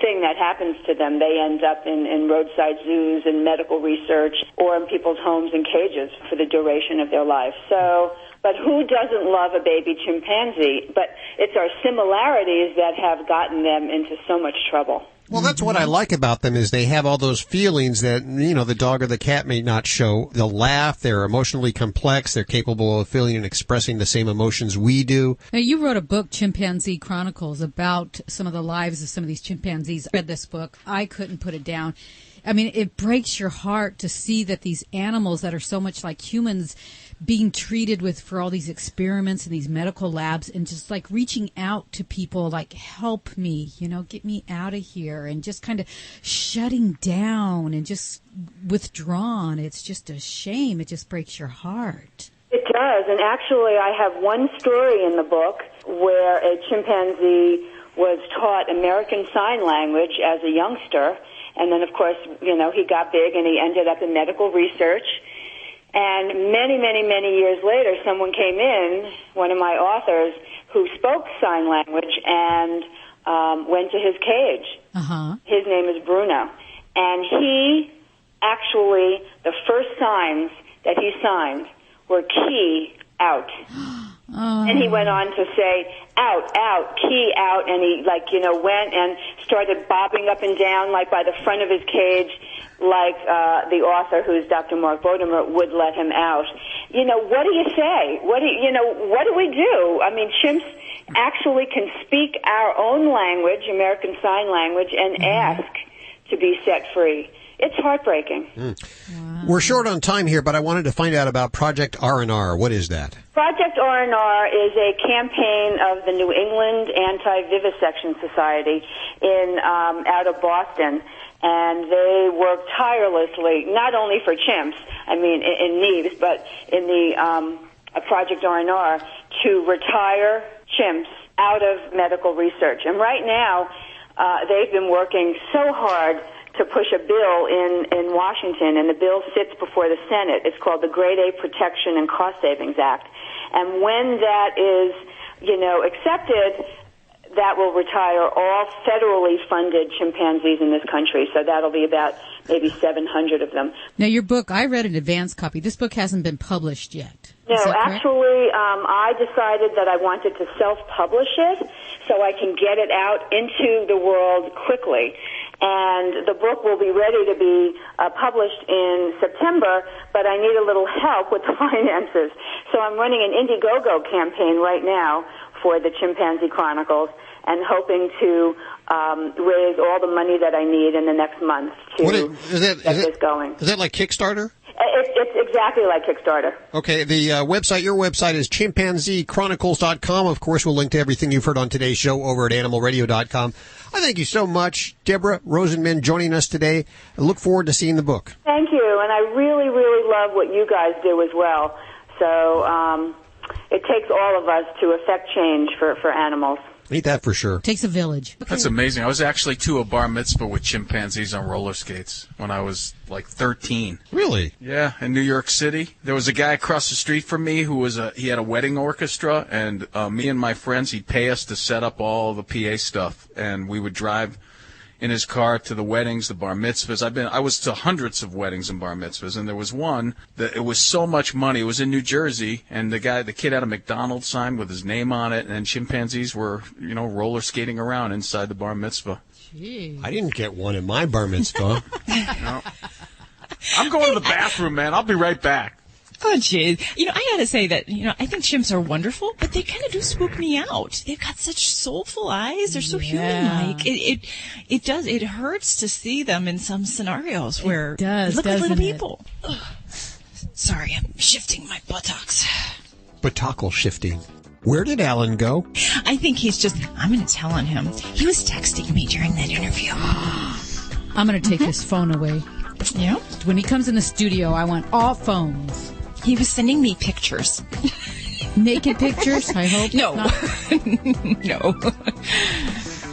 S3: thing that happens to them. They end up in roadside zoos and medical research or in people's homes in cages for the duration of their life. But who doesn't love a baby chimpanzee? But it's our similarities that have gotten them into so much trouble.
S2: Well, that's what I like about them is they have all those feelings that, the dog or the cat may not show. They'll laugh. They're emotionally complex. They're capable of feeling and expressing the same emotions we do.
S1: Now, you wrote a book, Chimpanzee Chronicles, about some of the lives of some of these chimpanzees. I read this book. I couldn't put it down. I mean, it breaks your heart to see that these animals that are so much like humans being treated for all these experiments in these medical labs, and just like reaching out to people like, help me, get me out of here, and just kind of shutting down and just withdrawn. It's just a shame. It just breaks your heart.
S3: It does. And actually, I have one story in the book where a chimpanzee was taught American Sign Language as a youngster. And then, of course, he got big and he ended up in medical research. And many, many, many years later, someone came in, one of my authors, who spoke sign language and went to his cage.
S1: Uh-huh.
S3: His name is Bruno. And he actually, the first signs that he signed were key, out. And he went on to say, out, key, out, and he, went and started bobbing up and down, by the front of his cage, the author, who's Dr. Mark Bodemer, would let him out. What do you say? What do we do? I mean, chimps actually can speak our own language, American Sign Language, and ask to be set free. It's heartbreaking.
S2: Wow. We're short on time here, but I wanted to find out about Project R&R. What is that?
S3: Project R&R is a campaign of the New England Anti-Vivisection Society out of Boston. And they work tirelessly, not only for chimps, in Neves, but in the Project R&R, to retire chimps out of medical research. And right now, they've been working so hard to push a bill in Washington, and the bill sits before the Senate. It's called the Grade A Protection and Cost Savings Act. And when that is, accepted, that will retire all federally funded chimpanzees in this country. So that'll be about maybe 700 of them.
S1: Now, your book, I read an advance copy. This book hasn't been published yet.
S3: No, actually, I decided that I wanted to self-publish it so I can get it out into the world quickly. And the book will be ready to be published in September, but I need a little help with the finances. So I'm running an Indiegogo campaign right now for the Chimpanzee Chronicles and hoping to raise all the money that I need in the next month to get this going.
S2: Is that like Kickstarter?
S3: It's exactly like Kickstarter.
S2: Okay, the website, your website is chimpanzeechronicles.com. Of course, we'll link to everything you've heard on today's show over at animalradio.com. I thank you so much, Deborah Rosenman, joining us today. I look forward to seeing the book.
S3: Thank you, and I really, really love what you guys do as well. So it takes all of us to affect change for animals.
S2: Ain't that for sure.
S1: Takes a village.
S7: That's amazing. I was actually to a bar mitzvah with chimpanzees on roller skates when I was like 13.
S2: Really?
S7: Yeah, in New York City. There was a guy across the street from me who was he had a wedding orchestra, and me and my friends, he'd pay us to set up all the PA stuff, and we would drive in his car to the weddings, the bar mitzvahs. I was to hundreds of weddings and bar mitzvahs, and there was one that it was so much money. It was in New Jersey, and the kid had a McDonald's sign with his name on it, and chimpanzees were, roller skating around inside the bar mitzvah.
S1: Jeez.
S2: I didn't get one in my bar mitzvah.
S7: No. I'm going to the bathroom, man. I'll be right back.
S17: Oh, geez. I gotta say that, I think chimps are wonderful, but they kind of do spook me out. They've got such soulful eyes. They're so human-like. It hurts to see them in some scenarios where they look like little people. Ugh. Sorry, I'm shifting my buttocks.
S2: Buttocks shifting. Where did Alan go?
S17: I think I'm going to tell on him. He was texting me during that interview.
S1: I'm going to take his phone away.
S17: Yeah?
S1: When he comes in the studio, I want all phones.
S17: He was sending me pictures.
S1: Naked pictures, I hope?
S17: No. No.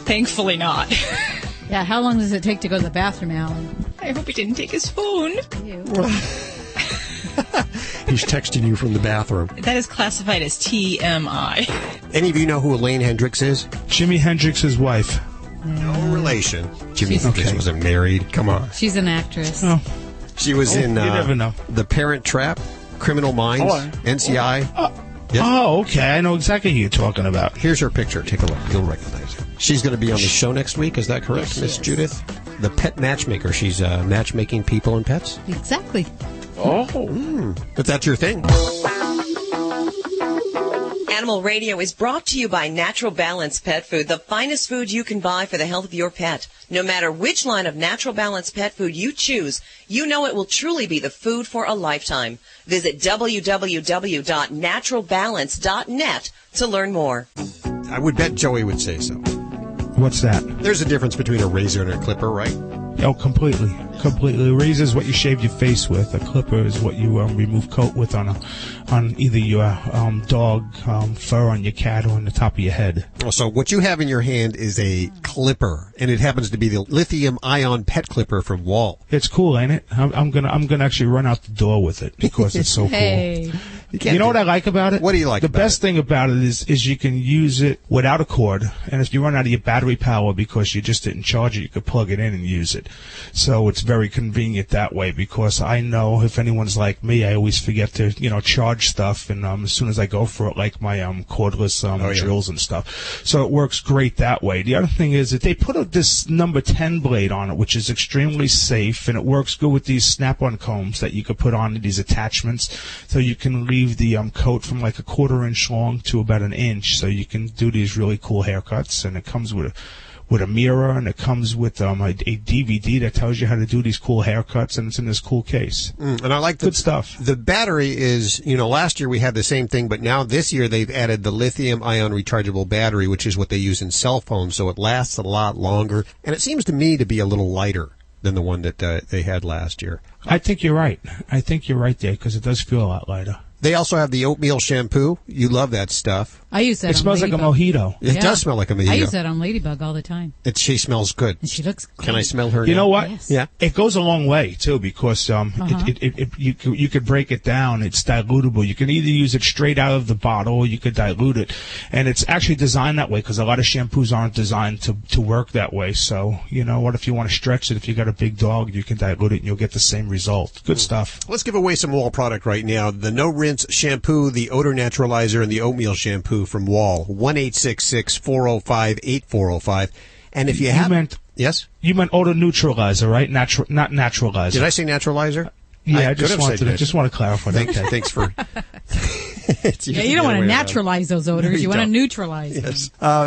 S17: Thankfully not.
S1: Yeah, how long does it take to go to the bathroom, Alan?
S17: I hope he didn't take his phone.
S2: He's texting you from the bathroom.
S17: That is classified as TMI.
S2: Any of you know who Elaine Hendricks is?
S4: Jimi Hendrix's wife.
S2: No relation. Jimi Hendrix wasn't married. Come on.
S1: She's an actress.
S4: Oh.
S2: She was in
S4: you never know.
S2: The Parent Trap, Criminal Minds, NCI.
S4: Yep. Oh, okay. I know exactly who you're talking about.
S2: Here's her picture. Take a look. You'll recognize her. She's going to be on the show next week. Is that correct, Miss Judith? The pet matchmaker. She's matchmaking people and pets?
S1: Exactly.
S2: Oh. If that's your thing.
S6: Animal Radio is brought to you by Natural Balance Pet Food, the finest food you can buy for the health of your pet. No matter which line of Natural Balance Pet Food you choose, you know it will truly be the food for a lifetime. Visit www.naturalbalance.net to learn more.
S2: I would bet Joey would say so.
S4: What's that?
S2: There's a difference between a razor and a clipper, right?
S4: Oh, completely. A razor is what you shave your face with. A clipper is what you remove coat with on either your dog fur on your cat or on the top of your head.
S2: So what you have in your hand is a clipper, and it happens to be the lithium-ion pet clipper from Wall.
S4: It's cool, ain't it? I'm gonna actually run out the door with it because it's so cool. You know what I like about it?
S2: What do you like?
S4: The best thing about it is you can use it without a cord, and if you run out of your battery power because you just didn't charge it, you could plug it in and use it. So it's very convenient that way because I know if anyone's like me, I always forget to charge stuff, and as soon as I go for it, like my cordless drills and stuff. So it works great that way. The other thing is that they put this number 10 blade on it, which is extremely safe, and it works good with these snap-on combs that you could put on these attachments, so you can leave the coat from like a 1/4 inch long to about 1 inch, so you can do these really cool haircuts. And it comes with a mirror, and it comes with a DVD that tells you how to do these cool haircuts, and it's in this cool case.
S2: And I like
S4: good stuff.
S2: The battery is, last year we had the same thing, but now this year they've added the lithium-ion rechargeable battery, which is what they use in cell phones, so it lasts a lot longer, and it seems to me to be a little lighter than the one that they had last year.
S4: I think you're right. I think you're right there because it does feel a lot lighter.
S2: They also have the oatmeal shampoo. You love that stuff.
S1: I use that.
S4: It smells like a mojito.
S2: It does smell like a mojito.
S1: I use that on Ladybug all the time.
S2: She smells good.
S1: And she looks great.
S2: Can I smell her?
S4: You
S2: now?
S4: know what?
S1: Yes.
S2: Yeah.
S4: It goes a long way too, because you could break it down. It's dilutable. You can either use it straight out of the bottle, or you could dilute it, and it's actually designed that way because a lot of shampoos aren't designed to work that way. So you know what? If you want to stretch it, if you got a big dog, you can dilute it and you'll get the same result. Good stuff.
S2: Let's give away some Wall product right now. The No Rinse shampoo, the odor naturalizer, and the oatmeal shampoo from Wall. 1-866-405-8405. And if you haven't... Yes?
S4: You meant odor neutralizer, right? Not naturalizer.
S2: Did I say naturalizer?
S4: Yeah, I just want to clarify that.
S2: Thanks for...
S1: You don't want to naturalize those odors. You want to neutralize them.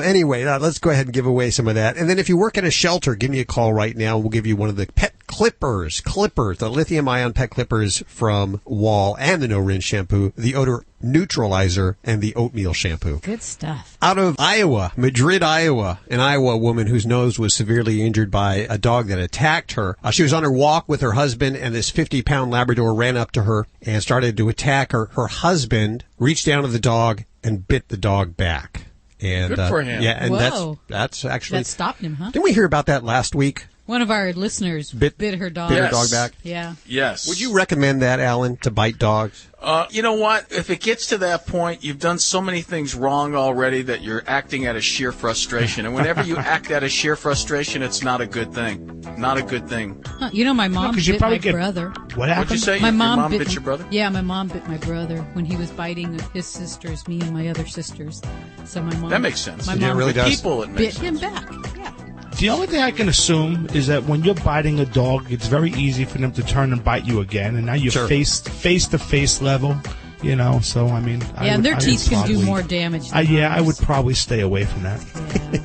S2: Anyway, let's go ahead and give away some of that. And then if you work at a shelter, give me a call right now. We'll give you one of the pet clippers, the lithium-ion pet clippers from Wall, and the No Rinse shampoo, the odor neutralizer, and the oatmeal shampoo.
S1: Good stuff.
S2: Out of Iowa, Madrid, Iowa, an Iowa woman whose nose was severely injured by a dog that attacked her. She was on her walk with her husband, and this 50-pound Labrador ran up to her and started to attack her. Her husband reached down to the dog and bit the dog back. And,
S7: good for him.
S2: Yeah, and
S1: Whoa.
S2: that's actually...
S1: That stopped him, huh?
S2: Didn't we hear about that last week?
S1: One of our listeners bit her dog.
S2: Bit her dog back?
S1: Yeah.
S7: Yes.
S2: Would you recommend that, Alan, to bite dogs?
S7: You know what? If it gets to that point, you've done so many things wrong already that you're acting out of sheer frustration. And whenever you act out of sheer frustration, it's not a good thing. Not a good thing.
S1: Huh, you know, my mom bit my brother.
S4: What happened?
S7: What'd you say?
S1: My
S7: mom
S1: bit
S7: bit your brother?
S1: Yeah, my mom bit my brother when he was biting his sisters, me and my other sisters. So my mom...
S7: That makes sense.
S1: My
S7: It
S1: mom
S7: really does.
S1: it bit him back. Yeah.
S4: The only thing I can assume is that when you're biting a dog, it's very easy for them to turn and bite you again, and now you're face to face level. You know, so I mean,
S1: and their teeth can do more damage.
S4: I would probably stay away from that.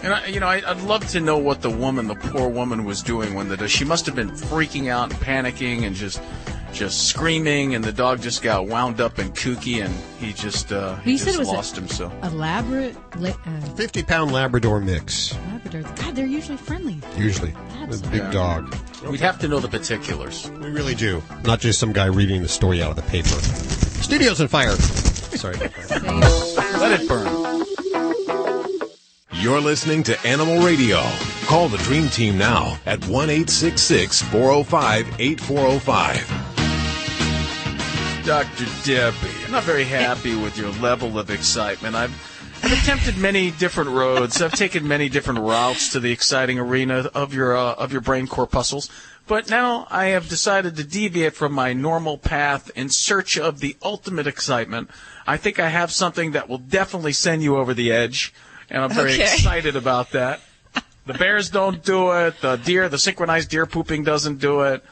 S7: And I'd love to know what the poor woman, was doing when she must have been freaking out and panicking and just screaming, and the dog just got wound up and kooky, and he just lost himself.
S1: A Labrador,
S2: 50-pound Labrador mix.
S1: Labrador. God, they're usually friendly.
S2: Usually, with a big dog.
S7: We'd have to know the particulars.
S2: We really do. Not just some guy reading the story out of the paper. Studio's on fire. Sorry.
S7: Let it burn.
S10: You're listening to Animal Radio. Call the Dream Team now at 1-866-405-8405.
S7: Dr. Debbie, I'm not very happy with your level of excitement. I've attempted many different roads. I've taken many different routes to the exciting arena of your brain corpuscles. But now I have decided to deviate from my normal path in search of the ultimate excitement. I think I have something that will definitely send you over the edge, and I'm very excited about that. The bears don't do it. The synchronized deer pooping doesn't do it.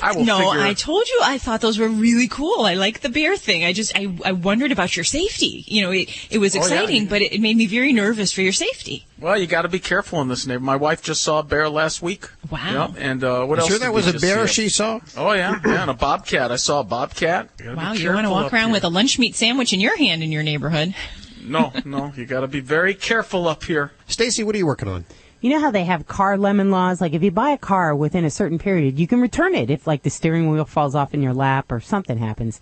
S17: I told you I thought those were really cool. I like the bear thing. I wondered about your safety. You know, it was exciting, but it made me very nervous for your safety.
S7: Well, you got to be careful in this neighborhood. My wife just saw a bear last week.
S17: Wow.
S7: Yeah, and what else?
S2: Sure that was a bear she saw?
S7: Oh, yeah, and a bobcat. I saw a bobcat.
S17: Wow, you want to walk around with a lunch meat sandwich in your hand in your neighborhood.
S7: No, you got to be very careful up here.
S2: Stacy, what are you working on?
S5: You know how they have car lemon laws? Like if you buy a car within a certain period, you can return it if like the steering wheel falls off in your lap or something happens.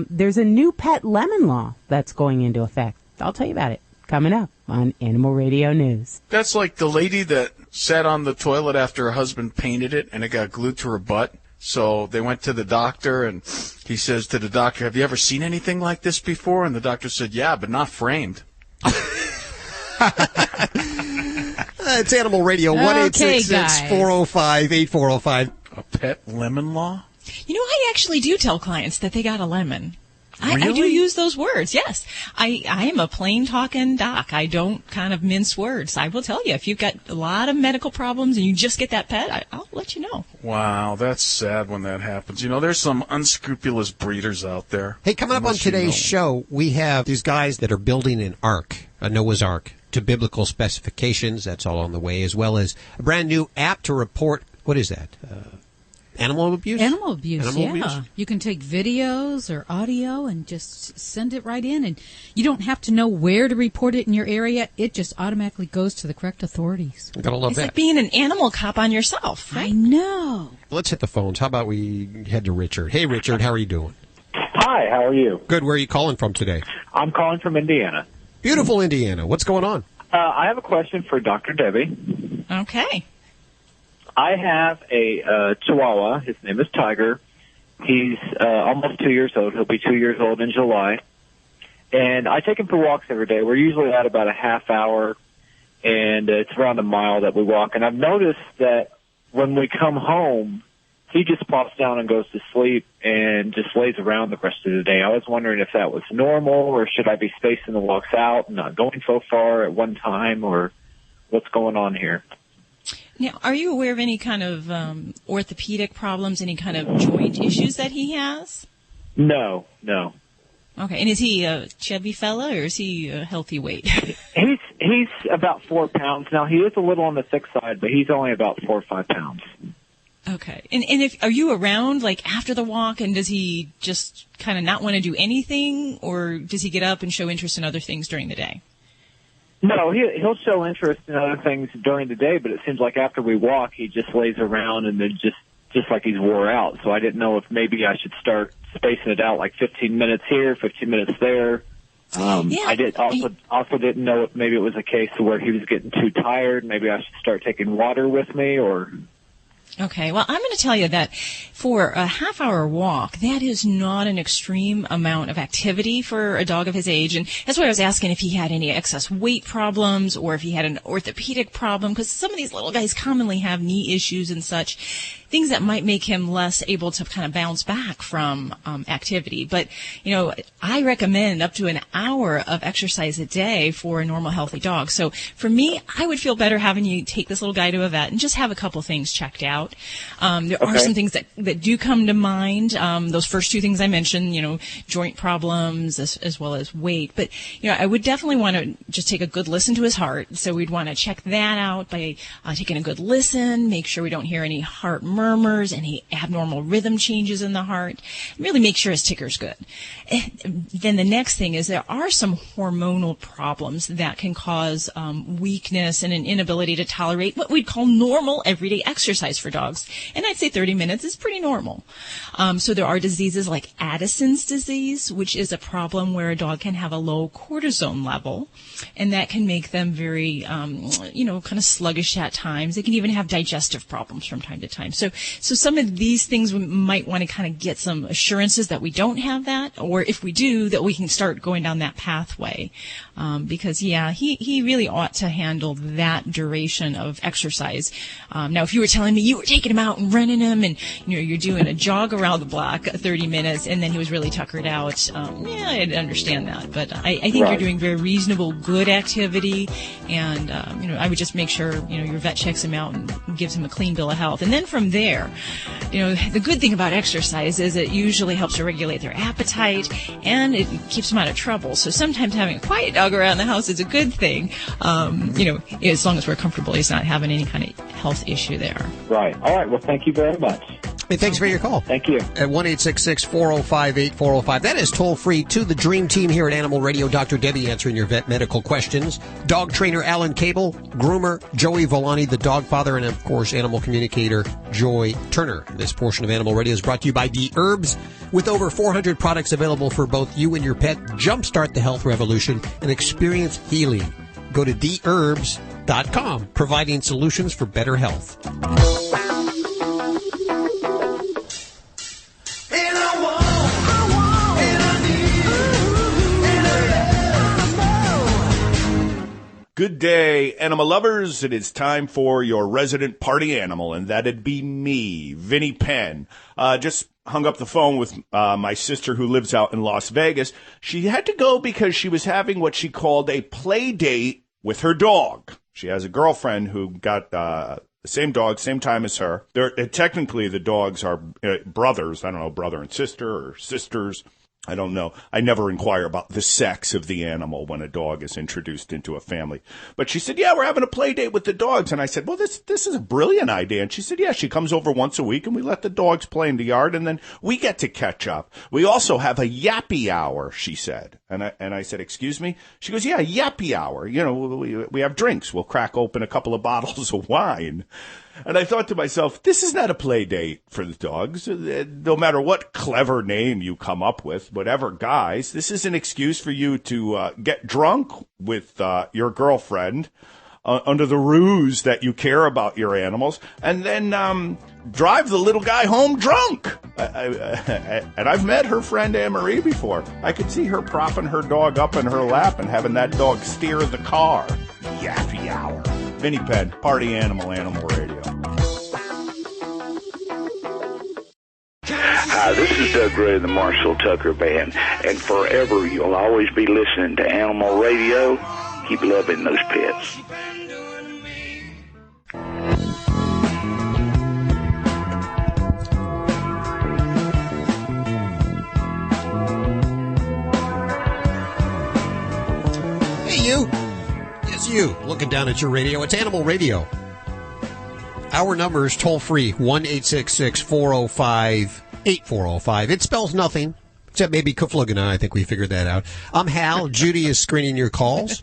S5: There's a new pet lemon law that's going into effect. I'll tell you about it coming up on Animal Radio News.
S7: That's like the lady that sat on the toilet after her husband painted it and it got glued to her butt. So they went to the doctor and he says to the doctor, "Have you ever seen anything like this before?" And the doctor said, "Yeah, but not framed."
S2: It's Animal Radio, 1-866-405-8405.
S7: A pet lemon law?
S17: You know, I actually do tell clients that they got a lemon.
S7: Really?
S17: I do use those words, yes. I am a plain-talking doc. I don't kind of mince words. I will tell you, if you've got a lot of medical problems and you just get that pet, I'll let you know.
S7: Wow, that's sad when that happens. You know, there's some unscrupulous breeders out there.
S2: Hey, coming up on today's show, we have these guys that are building an ark, a Noah's Ark, to biblical specifications. That's all on the way, as well as a brand new app to report, what is that? Animal abuse?
S1: Animal abuse. You can take videos or audio and just send it right in, and you don't have to know where to report it in your area. It just automatically goes to the correct authorities.
S2: I'm gonna love
S17: it's
S2: that.
S17: Like being an animal cop on yourself, right?
S1: I know.
S2: Let's hit the phones. How about we head to Richard? Hey, Richard, how are you doing?
S11: Hi, how are you?
S2: Good. Where are you calling from today?
S11: I'm calling from Indiana.
S2: Beautiful Indiana. What's going on?
S11: I have a question for Dr. Debbie.
S17: Okay.
S11: I have a Chihuahua. His name is Tiger. He's almost 2 years old. He'll be 2 years old in July. And I take him for walks every day. We're usually at about a half hour, and it's around a mile that we walk. And I've noticed that when we come home, he just plops down and goes to sleep and just lays around the rest of the day. I was wondering if that was normal, or should I be spacing the walks out and not going so far at one time, or what's going on here?
S17: Now, are you aware of any kind of orthopedic problems, any kind of joint issues that he has?
S11: No.
S17: Okay, and is he a chubby fella, or is he a healthy weight?
S11: He's about 4 pounds. Now, he is a little on the thick side, but he's only about 4 or 5 pounds.
S17: Okay. And are you around, like, after the walk, and does he just kind of not want to do anything, or does he get up and show interest in other things during the day?
S11: No, he'll show interest in other things during the day, but it seems like after we walk, he just lays around and then just like he's wore out. So I didn't know if maybe I should start spacing it out, like 15 minutes here, 15 minutes there. I also didn't know if maybe it was a case where he was getting too tired. Maybe I should start taking water with me, or...
S17: Okay, well, I'm going to tell you that for a half-hour walk, that is not an extreme amount of activity for a dog of his age. And that's why I was asking if he had any excess weight problems or if he had an orthopedic problem, because some of these little guys commonly have knee issues and such, things that might make him less able to kind of bounce back from activity. But, I recommend up to an hour of exercise a day for a normal, healthy dog. So for me, I would feel better having you take this little guy to a vet and just have a couple things checked out. There are some things that do come to mind. Those first two things I mentioned, joint problems as well as weight. But, I would definitely want to just take a good listen to his heart. So we'd want to check that out by taking a good listen, make sure we don't hear any heart murmurs, any abnormal rhythm changes in the heart, really make sure his ticker's good. And then the next thing is there are some hormonal problems that can cause weakness and an inability to tolerate what we'd call normal everyday exercise for dogs. And I'd say 30 minutes is pretty normal. So there are diseases like Addison's disease, which is a problem where a dog can have a low cortisone level, and that can make them very, kind of sluggish at times. They can even have digestive problems from time to time. So some of these things we might want to kind of get some assurances that we don't have that, or if we do, that we can start going down that pathway. Because he really ought to handle that duration of exercise. Now, if you were telling me you were taking him out and running him and, you're doing a jog around the block 30 minutes and then he was really tuckered out, I'd understand that. But I think you're doing very reasonable, good activity. And, I would just make sure, your vet checks him out and gives him a clean bill of health. And then from there, the good thing about exercise is it usually helps to regulate their appetite and it keeps them out of trouble. So sometimes having a quiet dog around the house is a good thing, as long as we're comfortable he's not having any kind of health issue there.
S11: Right. All right. Well, thank you very much.
S2: Hey, thanks for your call.
S11: Thank you.
S2: At 1-866-405-8405. That is toll-free to the Dream Team here at Animal Radio. Dr. Debbie answering your vet medical questions. Dog trainer Alan Cable, groomer Joey Villani, the dog father, and, of course, animal communicator Joy Turner. This portion of Animal Radio is brought to you by D Herbs. With over 400 products available for both you and your pet, jumpstart the health revolution and experience healing. Go to dherbs.com, providing solutions for better health.
S15: Good day, animal lovers. It is time for your resident party animal, and that'd be me, Vinnie Penn. Just hung up the phone with my sister who lives out in Las Vegas. She had to go because she was having what she called a play date with her dog. She has a girlfriend who got the same dog, same time as her. Technically, the dogs are brothers. I don't know, brother and sister or sisters. I don't know. I never inquire about the sex of the animal when a dog is introduced into a family. But she said, we're having a play date with the dogs. And I said, well, this is a brilliant idea. And she said, she comes over once a week and we let the dogs play in the yard and then we get to catch up. We also have a yappy hour, she said. And I said, excuse me? She goes, yappy hour. We have drinks. We'll crack open a couple of bottles of wine. And I thought to myself, this is not a play date for the dogs. No matter what clever name you come up with, whatever, guys, this is an excuse for you to get drunk with your girlfriend under the ruse that you care about your animals, and then drive the little guy home drunk. And I've met her friend Anne-Marie before. I could see her propping her dog up in her lap and having that dog steer the car. Yappy hour. Vinnie Penn, Party Animal, Animal Radio.
S8: Hi, this is Doug Gray of the Marshall Tucker Band, and forever you'll always be listening to Animal Radio. Keep loving those pets.
S2: Hey, you. Yes, you. Looking down at your radio. It's Animal Radio. Our number is toll-free, 1-866-405-8405. It spells nothing, except maybe Kuflugana. I think we figured that out. I'm Hal. Judy is screening your calls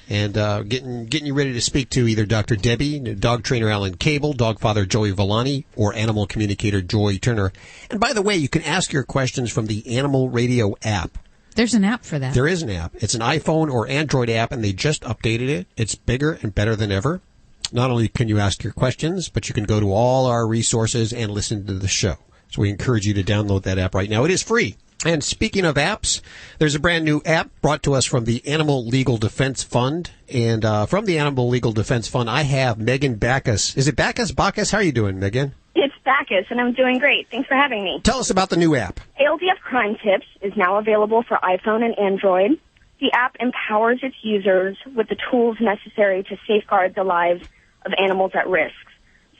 S2: and getting you ready to speak to either Dr. Debbie, dog trainer Alan Cable, dog father Joey Villani, or animal communicator Joy Turner. And by the way, you can ask your questions from the Animal Radio app.
S1: There's an app for that.
S2: There is an app. It's an iPhone or Android app, and they just updated it. It's bigger and better than ever. Not only can you ask your questions, but you can go to all our resources and listen to the show. So we encourage you to download that app right now. It is free. And speaking of apps, there's a brand new app brought to us from the Animal Legal Defense Fund. And from the Animal Legal Defense Fund, I have Megan Backus. Is it Backus? Backus? How are you doing, Megan?
S16: It's Backus, and I'm doing great. Thanks for having me.
S2: Tell us about the new app.
S16: ALDF Crime Tips is now available for iPhone and Android. The app empowers its users with the tools necessary to safeguard the lives of animals at risk.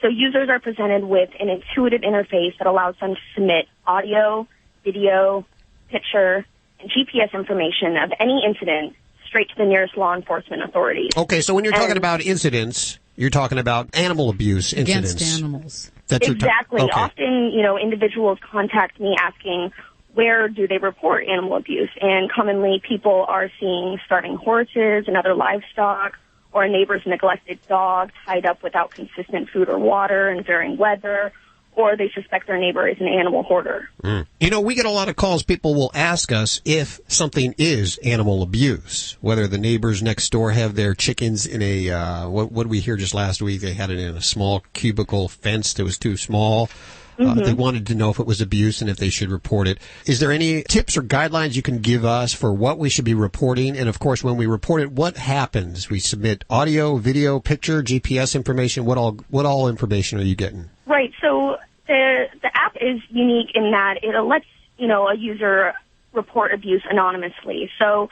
S16: So users are presented with an intuitive interface that allows them to submit audio, video, picture, and GPS information of any incident straight to the nearest law enforcement authorities.
S2: Okay, so when you're talking about incidents, you're talking about animal abuse incidents.
S1: Against animals.
S16: Exactly.
S2: Okay.
S16: Often, individuals contact me asking, where do they report animal abuse? And commonly people are seeing starving horses and other livestock, or a neighbor's neglected dog tied up without consistent food or water in varying weather, or they suspect their neighbor is an animal hoarder.
S2: Mm. We get a lot of calls. People will ask us if something is animal abuse, whether the neighbors next door have their chickens in a, what did we hear just last week? They had it in a small cubicle fence that was too small. They wanted to know if it was abuse and if they should report it. Is there any tips or guidelines you can give us for what we should be reporting? And, of course, when we report it, what happens? We submit audio, video, picture, GPS information. What all information are you getting?
S16: Right. So the app is unique in that it lets, a user report abuse anonymously. So,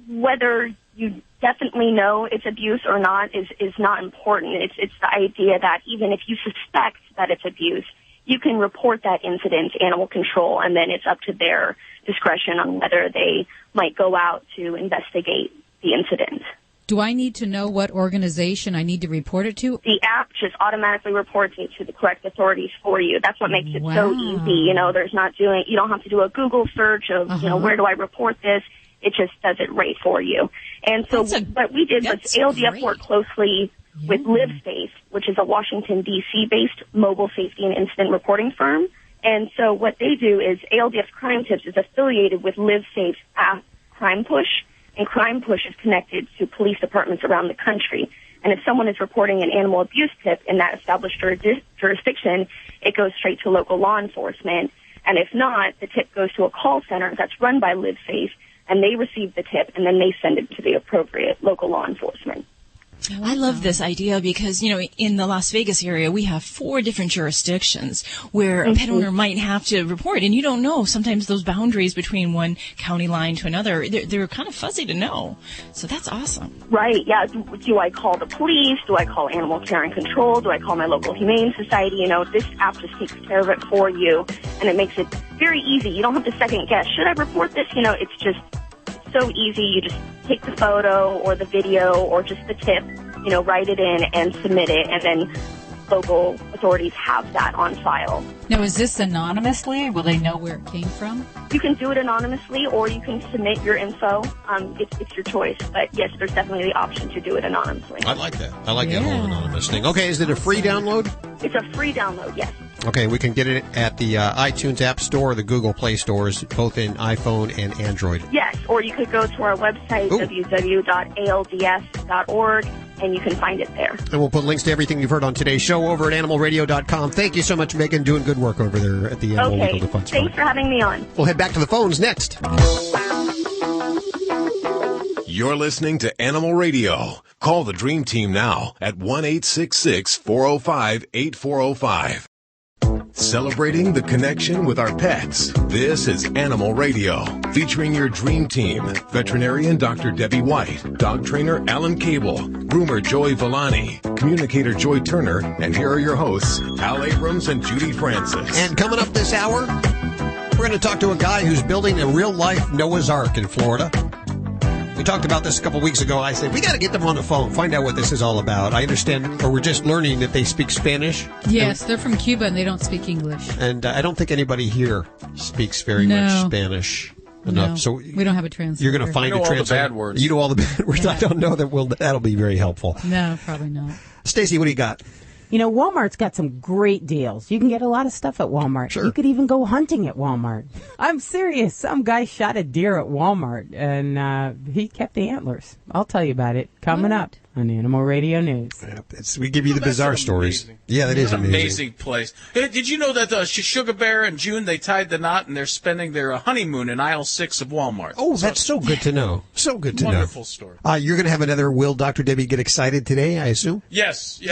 S16: whether you definitely know it's abuse or not is not important. It's the idea that even if you suspect that it's abuse, you can report that incident to animal control, and then it's up to their discretion on whether they might go out to investigate the incident.
S1: Do I need to know what organization I need to report it to?
S16: The app just automatically reports it to the correct authorities for you. That's what makes it so easy. You don't have to do a Google search of, where do I report this? It just does it right for you. And so what we did was ALDF worked closely with LiveSafe, which is a Washington, D.C.-based mobile safety and incident reporting firm. And so what they do is ALDF Crime Tips is affiliated with LiveSafe's app Crime Push, and Crime Push is connected to police departments around the country. And if someone is reporting an animal abuse tip in that established jurisdiction, it goes straight to local law enforcement. And if not, the tip goes to a call center that's run by LiveSafe, and they receive the tip, and then they send it to the appropriate local law enforcement.
S17: I love this idea because, in the Las Vegas area, we have 4 different jurisdictions where a pet owner might have to report, and you don't know. Sometimes those boundaries between one county line to another, they're kind of fuzzy to know. So that's awesome.
S16: Right, yeah. Do I call the police? Do I call Animal Care and Control? Do I call my local humane society? This app just takes care of it for you, and it makes it very easy. You don't have to second guess. Should I report this? It's just so easy. You just take the photo or the video or just the tip, write it in and submit it, and then local authorities have that on file.
S1: Now, is this anonymously? Will they know where it came from?
S16: You can do it anonymously, or you can submit your info. It's your choice. But yes, there's definitely the option to do it anonymously.
S2: I like that. I like that whole anonymous thing. Okay, is it a free download?
S16: It's a free download, yes.
S2: Okay, we can get it at the iTunes App Store or the Google Play Stores, both in iPhone and Android.
S16: Yes, or you could go to our website, www.aldf.org, and you can find it there.
S2: And we'll put links to everything you've heard on today's show over at animalradio.com. Thank you so much, Megan. Doing good work over there at the Animal Legal Defense Fund.
S16: Thanks for having me on.
S2: We'll head back to the phones next.
S10: You're listening to Animal Radio. Call the Dream Team now at 1-866-405-8405. Celebrating the connection with our pets. This is Animal Radio, featuring your dream team. Veterinarian Dr. Debbie White, dog trainer Alan Cable, groomer Joy Villani, communicator Joy Turner, and here are your hosts, Al Abrams and Judy Francis.
S2: And coming up this hour, we're going to talk to a guy who's building a real-life Noah's Ark in Florida. We talked about this a couple weeks ago. I said, we got to get them on the phone, find out what this is all about. I understand, or we're just learning that they speak Spanish.
S1: Yes, they're from Cuba and they don't speak English.
S2: And I don't think anybody here speaks very much Spanish enough.
S1: No,
S2: so
S1: we don't have a translator.
S2: You're going to find a translator.
S7: all the bad words.
S2: You know all the bad words. Yeah. I don't know that'll be very helpful.
S1: No, probably not.
S2: Stacy, what do you got?
S5: You know, Walmart's got some great deals. You can get a lot of stuff at Walmart. Sure. You could even go hunting at Walmart. I'm serious. Some guy shot a deer at Walmart, and he kept the antlers. I'll tell you about it coming up on Animal Radio News.
S2: We give you the bizarre stories. Yeah, that is amazing.
S7: Amazing place. Hey, did you know that Sugar Bear and June, they tied the knot and they're spending their honeymoon in aisle 6 of Walmart?
S2: Oh, that's so good to know. So good to know.
S7: Wonderful story.
S2: You're going to have another Will Dr. Debbie Get Excited today, I assume?
S7: Yes.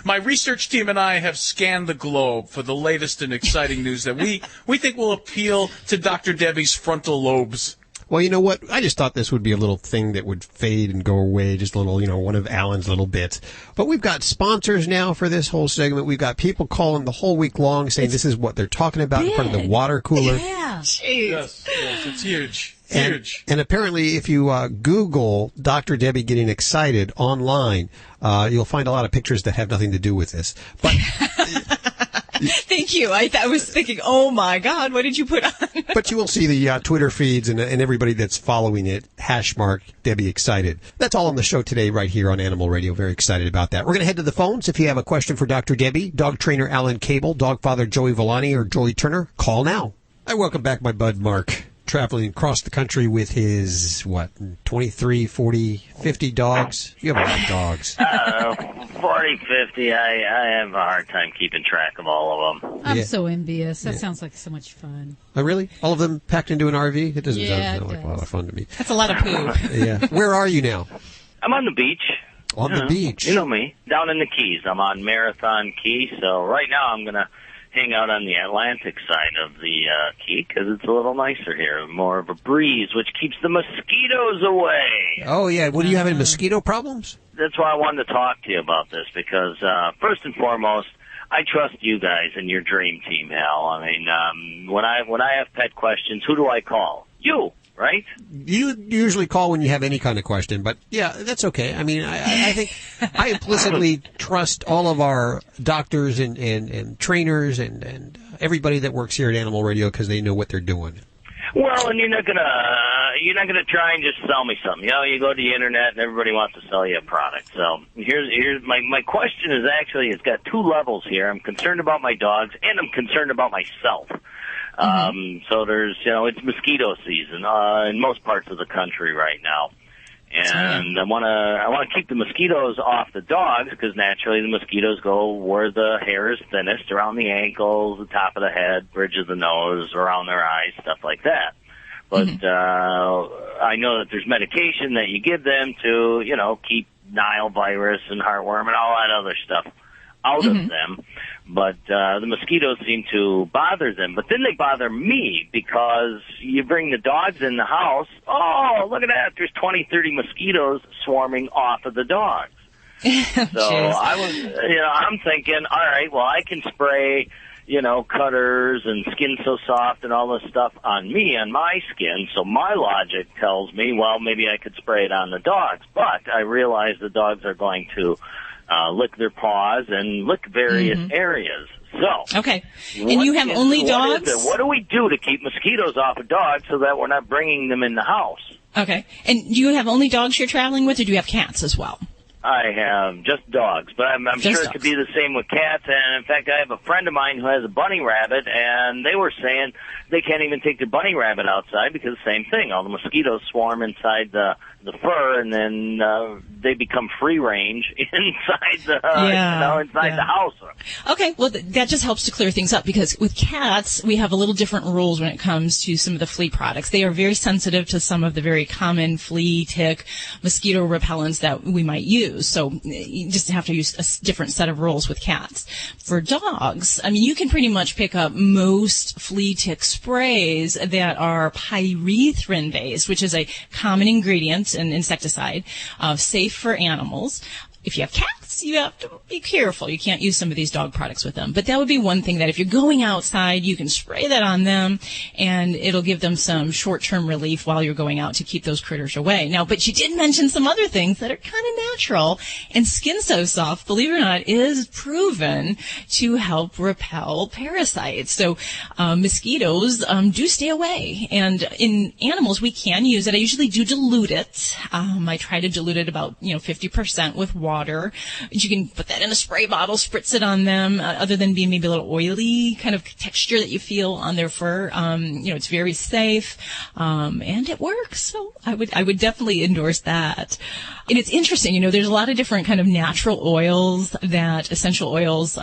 S7: My research team and I have scanned the globe for the latest and exciting news that we think will appeal to Dr. Debbie's frontal lobes.
S2: Well, you know what? I just thought this would be a little thing that would fade and go away, just a little, one of Alan's little bits. But we've got sponsors now for this whole segment. We've got people calling the whole week long saying this is what they're talking about in front of the water cooler.
S1: Yeah.
S7: Yes, it's huge. Huge.
S2: And apparently, if you Google Dr. Debbie Getting Excited online, you'll find a lot of pictures that have nothing to do with this. But
S17: Thank you. I was thinking, oh my God, what did you put on?
S2: But you will see the Twitter feeds and everybody that's following it, # Debbie Excited. That's all on the show today right here on Animal Radio. Very excited about that. We're going to head to the phones. If you have a question for Dr. Debbie, dog trainer Alan Cable, dog father Joey Villani, or Joy Turner, call now. I welcome back my bud Mark, traveling across the country with his, 23, 40, 50 dogs? You have a lot of dogs.
S9: 40, 50. I have a hard time keeping track of all of them.
S1: I'm so envious. That sounds like so much fun.
S2: Oh, really? All of them packed into an RV? It doesn't sound like a lot of fun to me.
S17: That's a lot of poo.
S2: Yeah. Where are you now?
S9: I'm on the beach.
S2: On the beach?
S9: You know me. Down in the Keys. I'm on Marathon Key, so right now I'm going to hang out on the Atlantic side of the key because it's a little nicer here, more of a breeze, which keeps the mosquitoes away.
S2: Oh, yeah. What, do you have any mosquito problems?
S9: That's why I wanted to talk to you about this because, first and foremost, I trust you guys and your dream team, Hal. I mean, when I have pet questions, who do I call? You, right?
S2: You usually call when you have any kind of question, but yeah, that's okay. I mean, I think I implicitly trust all of our doctors and trainers and everybody that works here at Animal Radio because they know what they're doing.
S9: Well, and you're not gonna try and just sell me something. You know, you go to the internet and everybody wants to sell you a product. So here's my question is actually it's got two levels here. I'm concerned about my dogs and I'm concerned about myself. So there's, it's mosquito season, in most parts of the country right now. And I want to keep the mosquitoes off the dogs because naturally the mosquitoes go where the hair is thinnest, around the ankles, the top of the head, bridge of the nose, around their eyes, stuff like that. But, I know that there's medication that you give them to, keep Nile virus and heartworm and all that other stuff out of them. But the mosquitoes seem to bother them. But then they bother me because you bring the dogs in the house. Oh, look at that. There's 20, 30 mosquitoes swarming off of the dogs. So I'm thinking, all right, well, I can spray, cutters and Skin So Soft and all this stuff on me, on my skin. So my logic tells me, well, maybe I could spray it on the dogs. But I realize the dogs are going to lick their paws and lick various areas. So,
S17: okay, and you have only dogs?
S9: What do we do to keep mosquitoes off of dogs so that we're not bringing them in the house?
S17: Okay, and do you have only dogs you're traveling with, or do you have cats as well?
S9: I have just dogs, but I'm sure it could be the same with cats. And in fact, I have a friend of mine who has a bunny rabbit, and they were saying they can't even take the bunny rabbit outside because the same thing. All the mosquitoes swarm inside the fur, and then they become free range inside the the house.
S17: Okay, well that just helps to clear things up, because with cats we have a little different rules when it comes to some of the flea products. They are very sensitive to some of the very common flea, tick, mosquito repellents that we might use. So you just have to use a different set of rules with cats. For dogs, I mean, you can pretty much pick up most flea tick sprays that are pyrethrin based, which is a common ingredient, an insecticide, safe for animals. If you have cats, you have to be careful. You can't use some of these dog products with them. But that would be one thing that if you're going outside, you can spray that on them, and it'll give them some short-term relief while you're going out to keep those critters away. Now, but you did mention some other things that are kind of natural, and Skin So Soft, believe it or not, is proven to help repel parasites. So mosquitoes do stay away. And in animals, we can use it. I usually do dilute it. I try to dilute it about 50% with water. You can put that in a spray bottle, spritz it on them, other than being maybe a little oily kind of texture that you feel on their fur. It's very safe, and it works. So I would definitely endorse that. And it's interesting, there's a lot of different kind of natural oils, essential oils,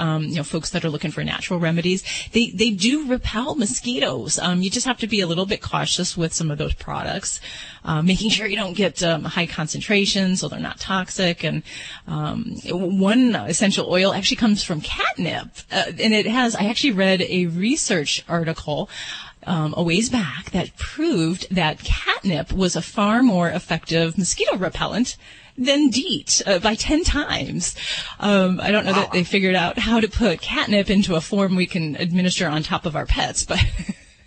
S17: folks that are looking for natural remedies, they do repel mosquitoes. You just have to be a little bit cautious with some of those products, making sure you don't get high concentrations so they're not toxic. And one essential oil actually comes from catnip, and I actually read a research article a ways back that proved that catnip was a far more effective mosquito repellent than DEET by 10 times. I don't know that they figured out how to put catnip into a form we can administer on top of our pets, but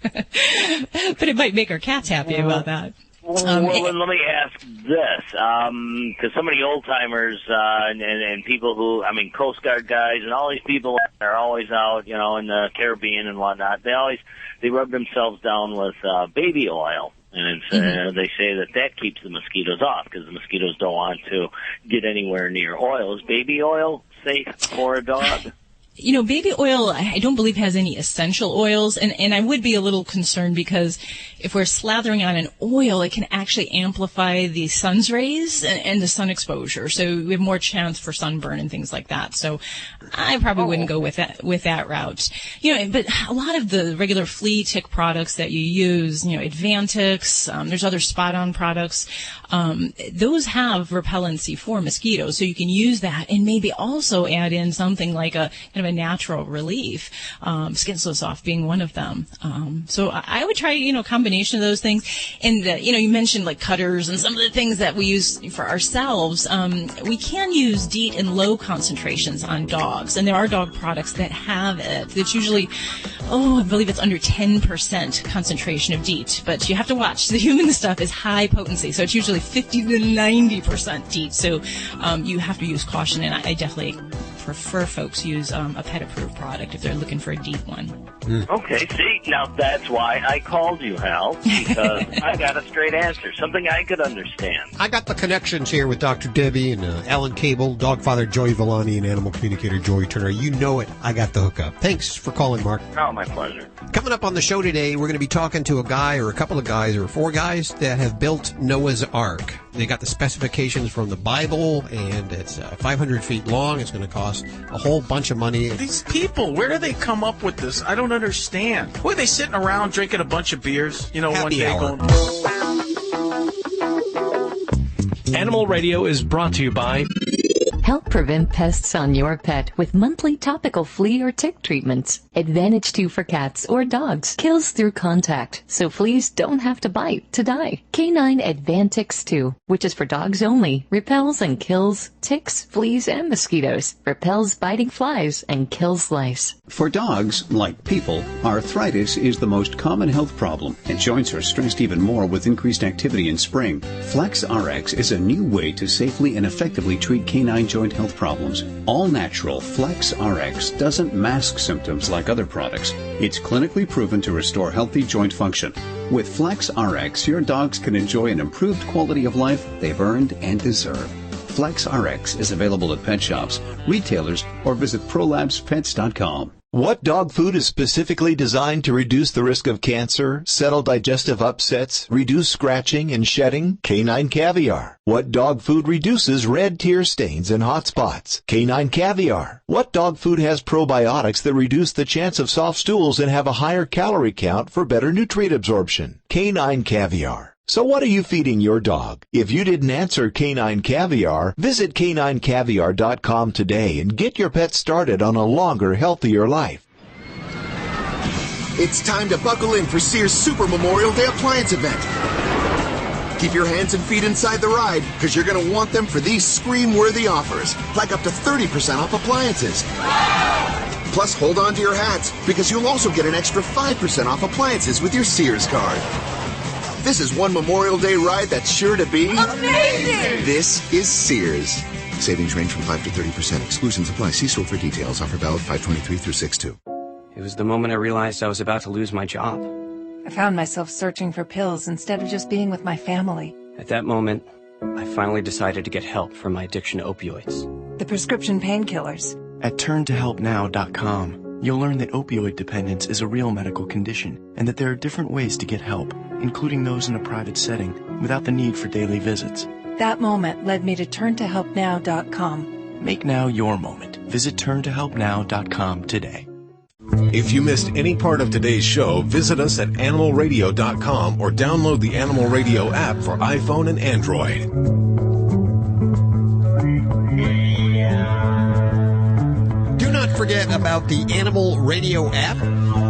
S17: but it might make our cats happy about that.
S9: Well, let me ask this, because so many old-timers and people who, Coast Guard guys and all these people are always out, in the Caribbean and whatnot. They rub themselves down with baby oil, and they say that keeps the mosquitoes off because the mosquitoes don't want to get anywhere near oil. Is baby oil safe for a dog?
S17: Baby oil, I don't believe has any essential oils, and I would be a little concerned because if we're slathering on an oil, it can actually amplify the sun's rays and the sun exposure, so we have more chance for sunburn and things like that. So I probably wouldn't go with that route. But a lot of the regular flea tick products that you use, Advantix, there's other spot-on products, those have repellency for mosquitoes, so you can use that and maybe also add in something like a kind of a natural relief, Skin So Soft being one of them. So I would try, a combination of those things. And, you mentioned like cutters and some of the things that we use for ourselves. We can use DEET in low concentrations on dogs, and there are dog products that have it. It's usually, I believe it's under 10% concentration of DEET, but you have to watch. The human stuff is high potency, so it's usually 50 to 90% DEET. So you have to use caution, and I definitely prefer folks use a pet-approved product if they're looking for a deep one.
S9: Okay, see, now that's why I called you, Hal, because I got a straight answer, something I could understand.
S2: I got the connections here with Dr. Debbie and Alan Cable, dog father Joey Villani, and animal communicator Joey Turner. You know it. I got the hookup. Thanks for calling, Mark.
S9: Oh, my pleasure.
S2: Coming up on the show today, we're going to be talking to a guy or a couple of guys or 4 guys that have built Noah's Ark. They got the specifications from the Bible, and it's 500 feet long. It's going to cost a whole bunch of money.
S7: These people, where do they come up with this? I don't understand. Were they sitting around drinking a bunch of beers?
S2: Happy
S7: one day
S2: hour.
S12: Animal Radio is brought to you by...
S18: Help prevent pests on your pet with monthly topical flea or tick treatments. Advantage 2 for cats or dogs. Kills through contact, so fleas don't have to bite to die. Canine Advantix 2, which is for dogs only, repels and kills ticks, fleas, and mosquitoes. Repels biting flies and kills lice.
S19: For dogs, like people, arthritis is the most common health problem, and joints are stressed even more with increased activity in spring. Flex RX is a new way to safely and effectively treat canine joint joint health problems. All natural Flex RX doesn't mask symptoms like other products. It's clinically proven to restore healthy joint function. With Flex RX, your dogs can enjoy an improved quality of life they've earned and deserve. Flex RX is available at pet shops, retailers, or visit prolabspets.com.
S13: What dog food is specifically designed to reduce the risk of cancer, settle digestive upsets, reduce scratching and shedding? Canine Caviar. What dog food reduces red tear stains and hot spots? Canine Caviar. What dog food has probiotics that reduce the chance of soft stools and have a higher calorie count for better nutrient absorption? Canine Caviar. So what are you feeding your dog? If you didn't answer Canine Caviar, visit caninecaviar.com today and get your pet started on a longer, healthier life.
S14: It's time to buckle in for Sears Super Memorial Day Appliance Event. Keep your hands and feet inside the ride, because you're going to want them for these scream-worthy offers, like up to 30% off appliances. Plus, hold on to your hats, because you'll also get an extra 5% off appliances with your Sears card. This is one Memorial Day ride that's sure to be amazing! This is Sears. Savings range from 5 to 30%. Exclusions apply. See store for details. Offer valid 5/23 through 6/2.
S20: It was the moment I realized I was about to lose my job.
S25: I found myself searching for pills instead of just being with my family.
S20: At that moment, I finally decided to get help for my addiction to opioids.
S25: The prescription painkillers.
S26: At turntohelpnow.com, you'll learn that opioid dependence is a real medical condition and that there are different ways to get help, including those in a private setting, without the need for daily visits.
S25: That moment led me to turntohelpnow.com.
S26: Make now your moment. Visit turntohelpnow.com today.
S10: If you missed any part of today's show, visit us at animalradio.com or download the Animal Radio app for iPhone and Android.
S2: Do not forget about the Animal Radio app,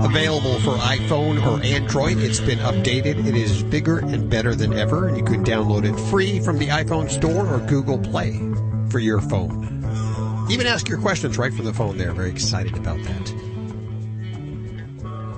S2: available for iPhone or Android. It's been updated. It is bigger and better than ever. You can download it free from the iPhone Store or Google Play for your phone. Even ask your questions right from the phone there. Very excited about that.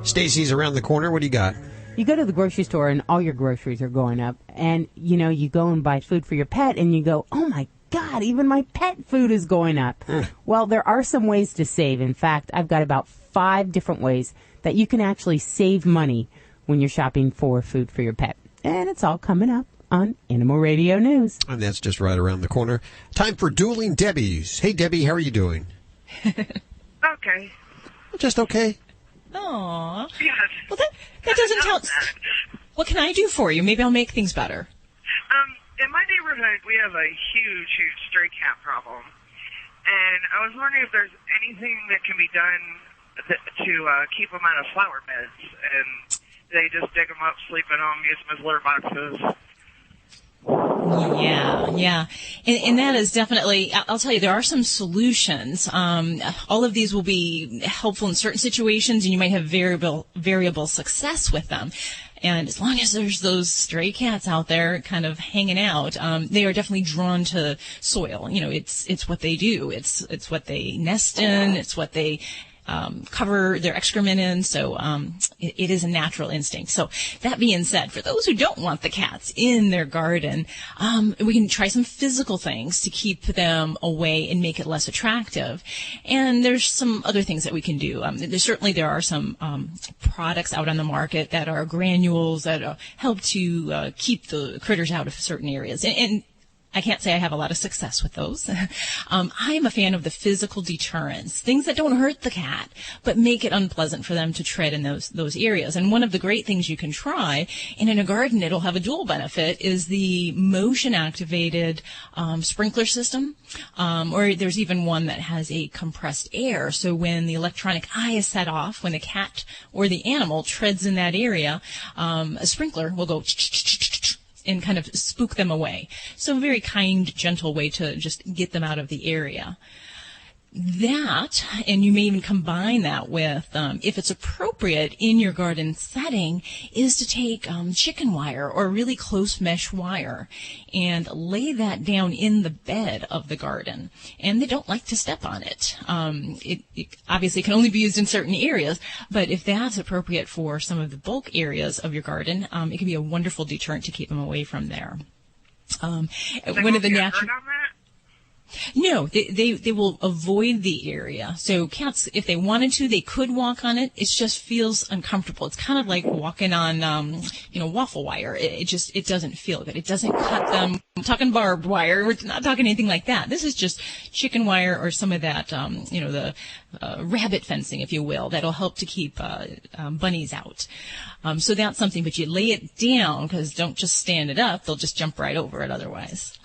S2: Stacy's around the corner. What do you got?
S5: You go to the grocery store and all your groceries are going up. And, you know, you go and buy food for your pet and you go, oh, my God, even my pet food is going up. Well, there are some ways to save. In fact, I've got about 5 different ways that you can actually save money when you're shopping for food for your pet. And it's all coming up on Animal Radio News.
S2: And that's just right around the corner. Time for Dueling Debbies. Hey, Debbie, how are you doing?
S21: Okay.
S2: Just okay.
S17: Aww.
S21: Yes.
S17: Well, that doesn't tell. What can I do for you? Maybe I'll make things better.
S21: In my neighborhood, we have a huge stray cat problem. And I was wondering if there's anything that can be done to keep them out of flower beds. And they just dig them up, sleep in them, use them as litter boxes.
S17: Yeah. And that is definitely, I'll tell you, there are some solutions. All of these will be helpful in certain situations, and you might have variable success with them. And as long as there's those stray cats out there kind of hanging out, they are definitely drawn to soil. You know, it's what they do. It's what they nest in. It's what they cover their excrement in, so it is a natural instinct. So that being said, for those who don't want the cats in their garden, we can try some physical things to keep them away and make it less attractive. And there's some other things that we can do. There are some products out on the market that are granules that help to keep the critters out of certain areas. And I can't say I have a lot of success with those. I'm a fan of the physical deterrents, things that don't hurt the cat, but make it unpleasant for them to tread in those areas. And one of the great things you can try, and in a garden it'll have a dual benefit, is the motion-activated sprinkler system. Or there's even one that has a compressed air. So when the electronic eye is set off, when the cat or the animal treads in that area, a sprinkler will go and kind of spook them away. So a very kind, gentle way to just get them out of the area. That, and you may even combine that with, if it's appropriate in your garden setting, is to take chicken wire or really close mesh wire and lay that down in the bed of the garden. And they don't like to step on it. It obviously can only be used in certain areas, but if that's appropriate for some of the bulk areas of your garden, it can be a wonderful deterrent to keep them away from there. One of the natural. No, they will avoid the area. So cats, if they wanted to, they could walk on it. It just feels uncomfortable. It's kind of like walking on, waffle wire. It doesn't feel good. It doesn't cut them. I'm talking barbed wire. We're not talking anything like that. This is just chicken wire or some of that, the rabbit fencing, if you will, that'll help to keep bunnies out. So that's something, but you lay it down, because don't just stand it up. They'll just jump right over it otherwise.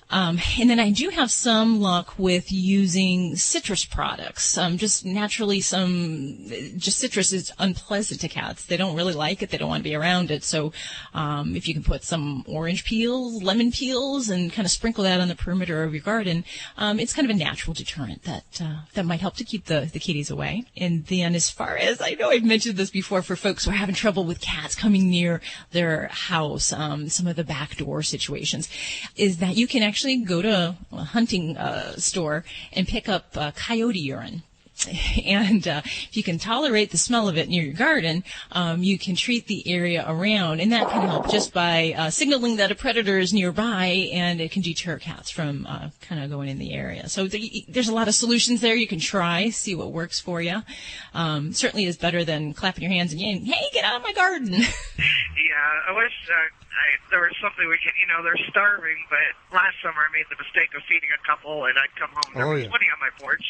S17: And then I do have some luck with using citrus products. Just naturally citrus is unpleasant to cats. They don't really like it. They don't want to be around it. So, if you can put some orange peels, lemon peels, and kind of sprinkle that on the perimeter of your garden, it's kind of a natural deterrent that might help to keep the kitties away. And then as far as, I know I've mentioned this before for folks who are having trouble with cats coming near their house, some of the backdoor situations, is that you can actually go to a hunting store and pick up coyote urine. And if you can tolerate the smell of it near your garden, you can treat the area around, and that can help just by signaling that a predator is nearby, and it can deter cats from kind of going in the area. So there's a lot of solutions there. You can try, see what works for you. Certainly is better than clapping your hands and yelling, "Hey, get out of my garden!"
S21: Yeah, I wish there was something we could, they're starving, but last summer I made the mistake of feeding a couple, and I'd come home and there was 20 on my porch.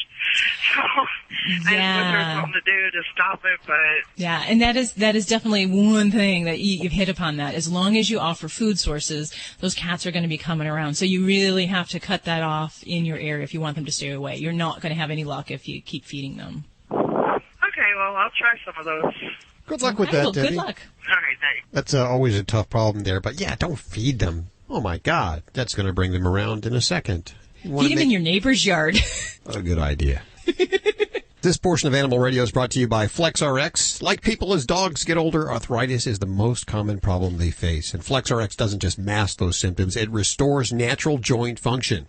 S21: So I just wish there was something to do to stop it, but...
S17: Yeah, and that is definitely one thing that you've hit upon that. As long as you offer food sources, those cats are going to be coming around. So you really have to cut that off in your area if you want them to stay away. You're not going to have any luck if you keep feeding them.
S21: Okay, well, I'll try some of those.
S2: Good luck with that,
S17: well,
S2: Debbie.
S17: Good luck.
S21: All right, thanks.
S2: That's always a tough problem there. But, yeah, don't feed them. Oh, my God. That's going to bring them around in a second.
S17: Feed them in your neighbor's yard.
S2: A good idea. This portion of Animal Radio is brought to you by FlexRx. Like people, as dogs get older, arthritis is the most common problem they face. And FlexRx doesn't just mask those symptoms. It restores natural joint function.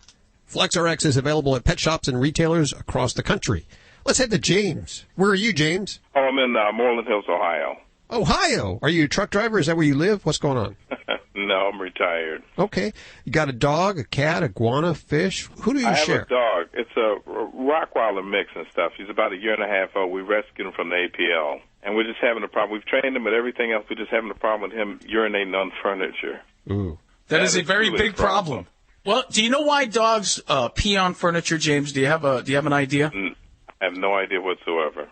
S2: FlexRx is available at pet shops and retailers across the country. Let's head to James. Where are you, James?
S3: Oh, I'm in Moreland Hills, Ohio.
S2: Ohio? Are you a truck driver? Is that where you live? What's going on?
S3: No, I'm retired.
S2: Okay. You got a dog, a cat, iguana, fish? Who do you share?
S3: I have a dog. It's a Rottweiler mix and stuff. He's about a year and a half old. We rescued him from the APL. And we're just having a problem. We've trained him, but everything else, we're just having a problem with him urinating on furniture.
S2: Ooh.
S7: That is a very big problem. Well, do you know why dogs pee on furniture, James? Do you have an idea?
S3: I have no idea whatsoever.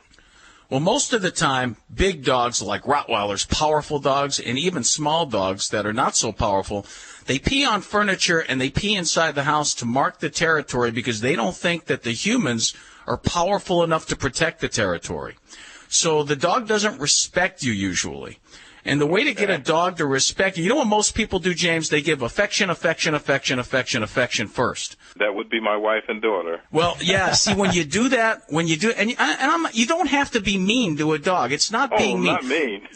S7: Well, most of the time, big dogs like Rottweilers, powerful dogs, and even small dogs that are not so powerful, they pee on furniture and they pee inside the house to mark the territory because they don't think that the humans are powerful enough to protect the territory. So the dog doesn't respect you usually. And the way to get a dog to respect you know what most people do, James? They give affection first.
S3: That would be my wife and daughter.
S7: Well, yeah. See, when you do that, you don't have to be mean to a dog. It's not being mean.
S3: Not mean.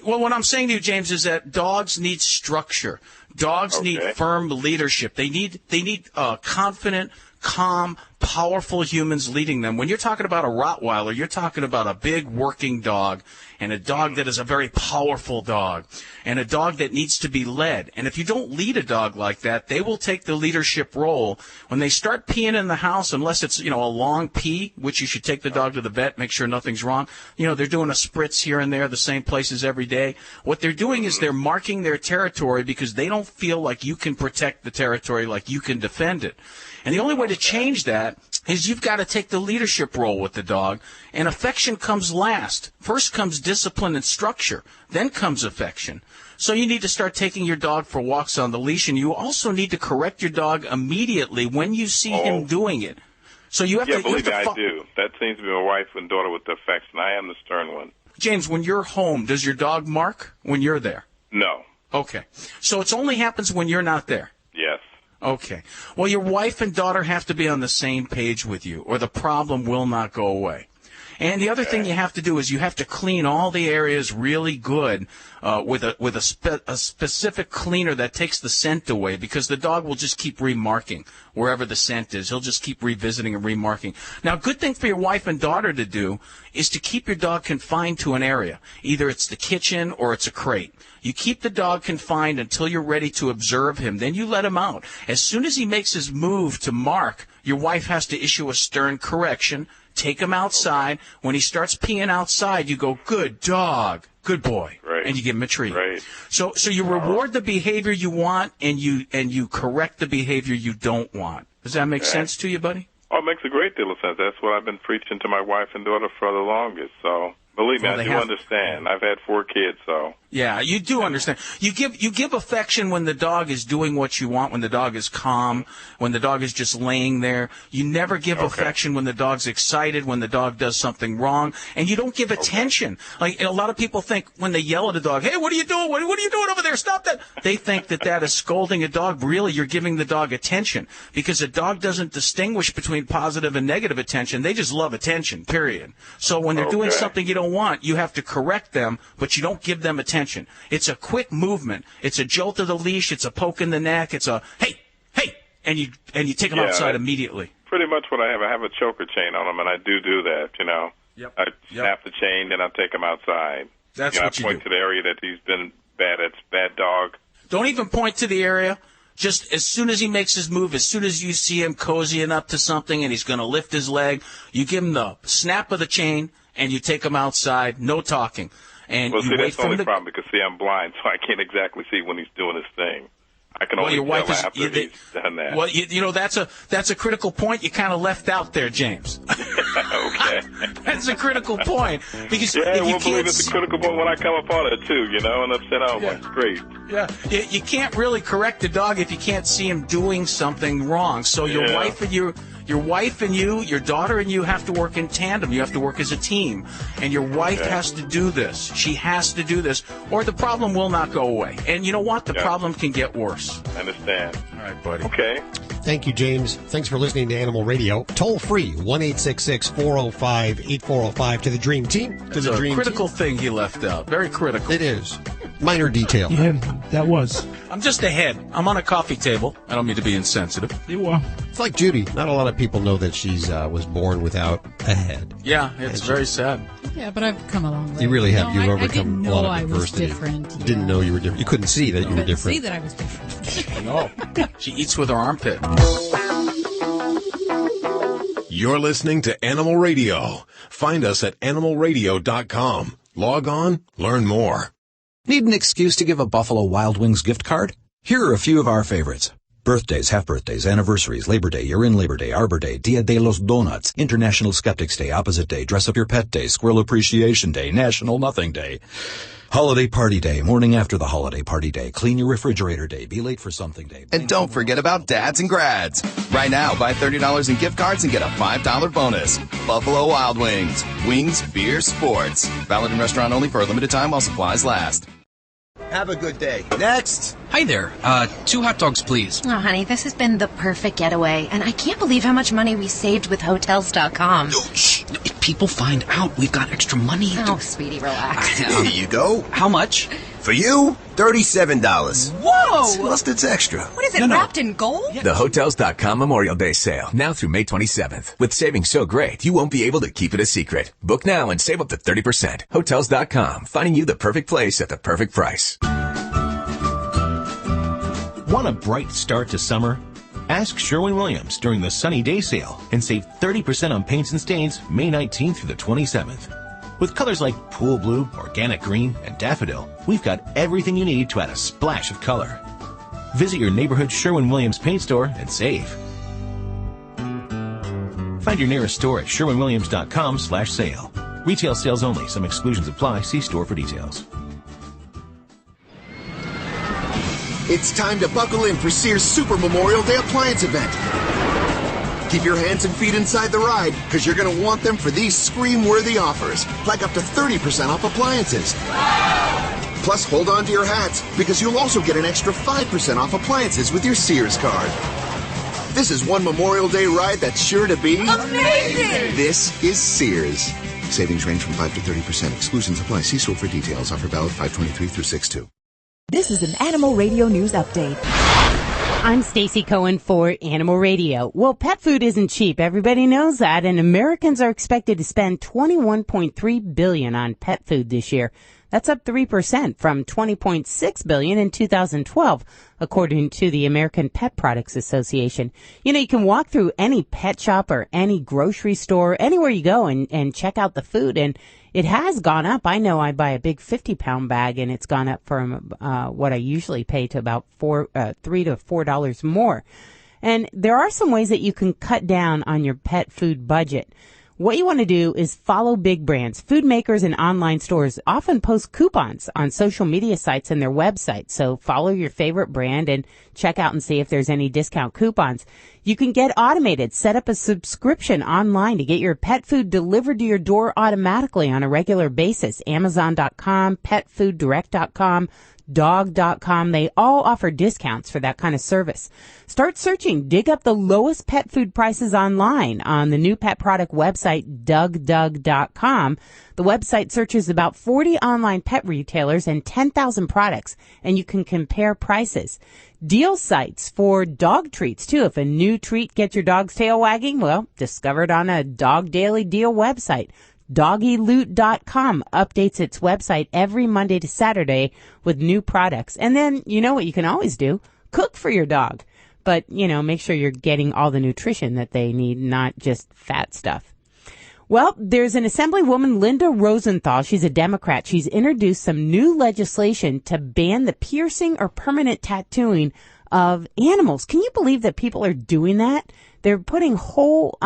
S7: What I'm saying to you, James, is that dogs need structure. Dogs need firm leadership. They need confident, calm, powerful humans leading them. When you're talking about a Rottweiler, you're talking about a big working dog and a dog that is a very powerful dog and a dog that needs to be led. And if you don't lead a dog like that, they will take the leadership role. When they start peeing in the house, unless it's, a long pee, which you should take the dog to the vet, make sure nothing's wrong. They're doing a spritz here and there, the same places every day. What they're doing is they're marking their territory because they don't feel like you can protect the territory, like you can defend it. And the only way to change that is you've got to take the leadership role with the dog, and affection comes last. First comes discipline and structure, then comes affection. So you need to start taking your dog for walks on the leash, and you also need to correct your dog immediately when you see him doing it. So you have to...
S3: believe me, I do. That seems to be my wife and daughter with the affection. I am the stern one.
S7: James, when you're home, does your dog mark when you're there?
S3: No.
S7: Okay. So it only happens when you're not there?
S3: Yes.
S7: Okay. Well, your wife and daughter have to be on the same page with you, or the problem will not go away. And the other thing you have to do is you have to clean all the areas really good with a specific cleaner that takes the scent away, because the dog will just keep remarking wherever the scent is. He'll just keep revisiting and remarking. Now, a good thing for your wife and daughter to do is to keep your dog confined to an area. Either it's the kitchen or it's a crate. You keep the dog confined until you're ready to observe him. Then you let him out. As soon as he makes his move to mark, your wife has to issue a stern correction, take him outside. When he starts peeing outside, you go, good dog, good boy, and you give him a treat.
S3: Right.
S7: So you reward the behavior you want, and you correct the behavior you don't want. Does that make sense to you, buddy?
S3: Oh, it makes a great deal of sense. That's what I've been preaching to my wife and daughter for the longest. So believe me, I do understand. I've had 4 kids, so.
S7: Yeah, you do understand. You give affection when the dog is doing what you want, when the dog is calm, when the dog is just laying there. You never give affection when the dog's excited, when the dog does something wrong, and you don't give attention. Like, a lot of people think when they yell at a dog, hey, what are you doing? What are you doing over there? Stop that. They think that is scolding a dog. Really, you're giving the dog attention, because a dog doesn't distinguish between positive and negative attention. They just love attention, period. So when they're doing something you don't want, you have to correct them, but you don't give them attention. It's a quick movement. It's a jolt of the leash. It's a poke in the neck. It's a, hey, and you take them outside immediately.
S3: Pretty much what I have. I have a choker chain on him, and I do that, you know.
S7: Yep.
S3: I snap the chain, then I take him outside.
S7: That's
S3: what
S7: you
S3: I point to the area that he's been bad at. Bad dog.
S7: Don't even point to the area. Just as soon as he makes his move, as soon as you see him cozying up to something and he's going to lift his leg, you give him the snap of the chain, and you take him outside, no talking. And
S3: well,
S7: you
S3: see,
S7: wait
S3: that's the
S7: for
S3: only
S7: him to...
S3: problem, because, see, I'm blind, so I can't exactly see when he's doing his thing. I can only
S7: your wife
S3: tell
S7: is,
S3: after he's done that.
S7: Well, you know, that's a critical point you kind of left out there, James.
S3: Okay.
S7: That's a critical point. Because
S3: yeah,
S7: if you
S3: won't believe it's a critical point when I come upon it, too, you know, and I've said, it's great.
S7: Yeah, you can't really correct the dog if you can't see him doing something wrong. So your wife and you, your daughter and you have to work in tandem. You have to work as a team. And your wife has to do this. She has to do this, or the problem will not go away. And you know what? The problem can get worse.
S3: I understand.
S7: All right, buddy.
S3: Okay.
S2: Thank you, James. Thanks for listening to Animal Radio. Toll free, 1-866-405-8405 to the Dream Team.
S7: It's a critical thing he left out. Very critical.
S2: It is. Minor detail.
S4: Yeah, that was.
S7: I'm just ahead. I'm on a coffee table. I don't mean to be insensitive.
S4: You are.
S2: It's like Judy. Not a lot of people know that she's was born without a head.
S7: Yeah, it's very sad.
S1: Yeah, but I've come a long way.
S2: You really have. You've overcome a lot of
S1: I was
S2: adversity.
S1: different.
S2: You didn't know you were different. You couldn't see that you were different.
S1: See that I was different.
S7: No. She eats with her armpit.
S10: You're listening to Animal Radio. Find us at animalradio.com. Log on, learn more.
S6: Need an excuse to give a Buffalo Wild Wings gift card? Here are a few of our favorites. Birthdays, half-birthdays, anniversaries, Labor Day, You're in Labor Day, Arbor Day, Dia de los Donuts, International Skeptics Day, Opposite Day, Dress Up Your Pet Day, Squirrel Appreciation Day, National Nothing Day, Holiday Party Day, Morning After the Holiday Party Day, Clean Your Refrigerator Day, Be Late for Something Day.
S11: And don't forget about dads and grads. Right now, buy $30 in gift cards and get a $5 bonus. Buffalo Wild Wings. Wings, beer, sports. Valid in restaurant only for a limited time while supplies last.
S22: Have a good day. Next.
S23: Hi there. 2 hot dogs, please.
S24: Oh, honey, this has been the perfect getaway, and I can't believe how much money we saved with Hotels.com.
S23: Shh. If people find out we've got extra money...
S24: Oh, sweetie, relax.
S22: Here you go.
S23: How much?
S22: For you, $37.
S24: Whoa!
S22: Plus it's extra.
S24: What is it, wrapped in gold?
S27: The Hotels.com Memorial Day sale, now through May 27th. With savings so great, you won't be able to keep it a secret. Book now and save up to 30%. Hotels.com, finding you the perfect place at the perfect price.
S28: Want a bright start to summer? Ask Sherwin-Williams during the Sunny Day Sale and save 30% on paints and stains May 19th through the 27th. With colors like pool blue, organic green, and daffodil, we've got everything you need to add a splash of color. Visit your neighborhood Sherwin-Williams paint store and save. Find your nearest store at sherwinwilliams.com/sale. Retail sales only. Some exclusions apply. See store for details.
S14: It's time to buckle in for Sears Super Memorial Day Appliance Event. Keep your hands and feet inside the ride, because you're going to want them for these scream-worthy offers, like up to 30% off appliances. Plus, hold on to your hats, because you'll also get an extra 5% off appliances with your Sears card. This is one Memorial Day ride that's sure to be...
S24: amazing!
S14: This is Sears. Savings range from 5 to 30%. Exclusions apply. See store for details. Offer valid 5/23 through 6/2.
S4: This is an Animal Radio News Update.
S5: I'm Stacy Cohen for Animal Radio. Well, pet food isn't cheap. Everybody knows that, and Americans are expected to spend $21.3 billion on pet food this year. That's up 3% from $20.6 billion in 2012, according to the American Pet Products Association. You know, you can walk through any pet shop or any grocery store, anywhere you go, and check out the food, and it has gone up. I know I buy a big 50-pound bag, and it's gone up from what I usually pay to about $3 to $4 more. And there are some ways that you can cut down on your pet food budget. What you want to do is follow big brands. Food makers and online stores often post coupons on social media sites and their websites. So follow your favorite brand and check out and see if there's any discount coupons. You can get automated. Set up a subscription online to get your pet food delivered to your door automatically on a regular basis. Amazon.com, petfooddirect.com, dog.com. They all offer discounts for that kind of service. Start searching. Dig up the lowest pet food prices online on the new pet product website, DougDoug.com. The website searches about 40 online pet retailers and 10,000 products, and you can compare prices. Deal sites for dog treats, too. If a new treat gets your dog's tail wagging, well, discover it on a Dog Daily Deal website. DoggyLoot.com updates its website every Monday to Saturday with new products. And then, you know what you can always do? Cook for your dog. But, you know, make sure you're getting all the nutrition that they need, not just fat stuff. Well, there's an Assemblywoman, Linda Rosenthal. She's a Democrat. She's introduced some new legislation to ban the piercing or permanent tattooing of animals. Can you believe that people are doing that? They're putting whole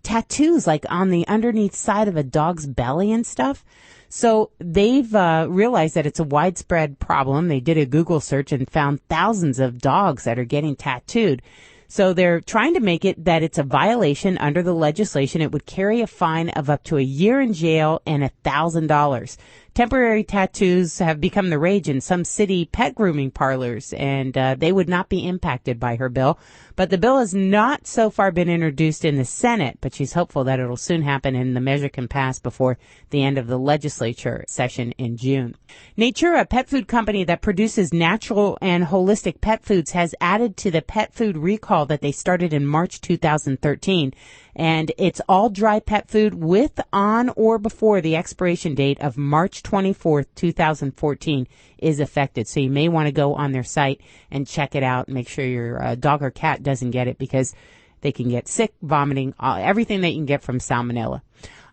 S5: tattoos like on the underneath side of a dog's belly and stuff. So they've realized that it's a widespread problem. They did a Google search and found thousands of dogs that are getting tattooed. So they're trying to make it that it's a violation under the legislation. It would carry a fine of up to a year in jail and $1,000. Temporary tattoos have become the rage in some city pet grooming parlors, and they would not be impacted by her bill. But the bill has not so far been introduced in the Senate, but she's hopeful that it'll soon happen and the measure can pass before the end of the legislature session in June. Natura, a pet food company that produces natural and holistic pet foods, has added to the pet food recall that they started in March 2013. And it's all dry pet food with, on, or before the expiration date of March 24th, 2014 is affected. So you may want to go on their site and check it out. Make sure your dog or cat doesn't get it because they can get sick, vomiting, everything that you can get from salmonella.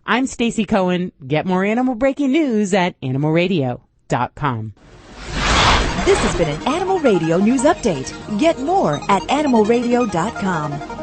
S5: I'm Stacy Cohen. Get more animal breaking news at animalradio.com.
S4: This has been an Animal Radio News Update. Get more at animalradio.com.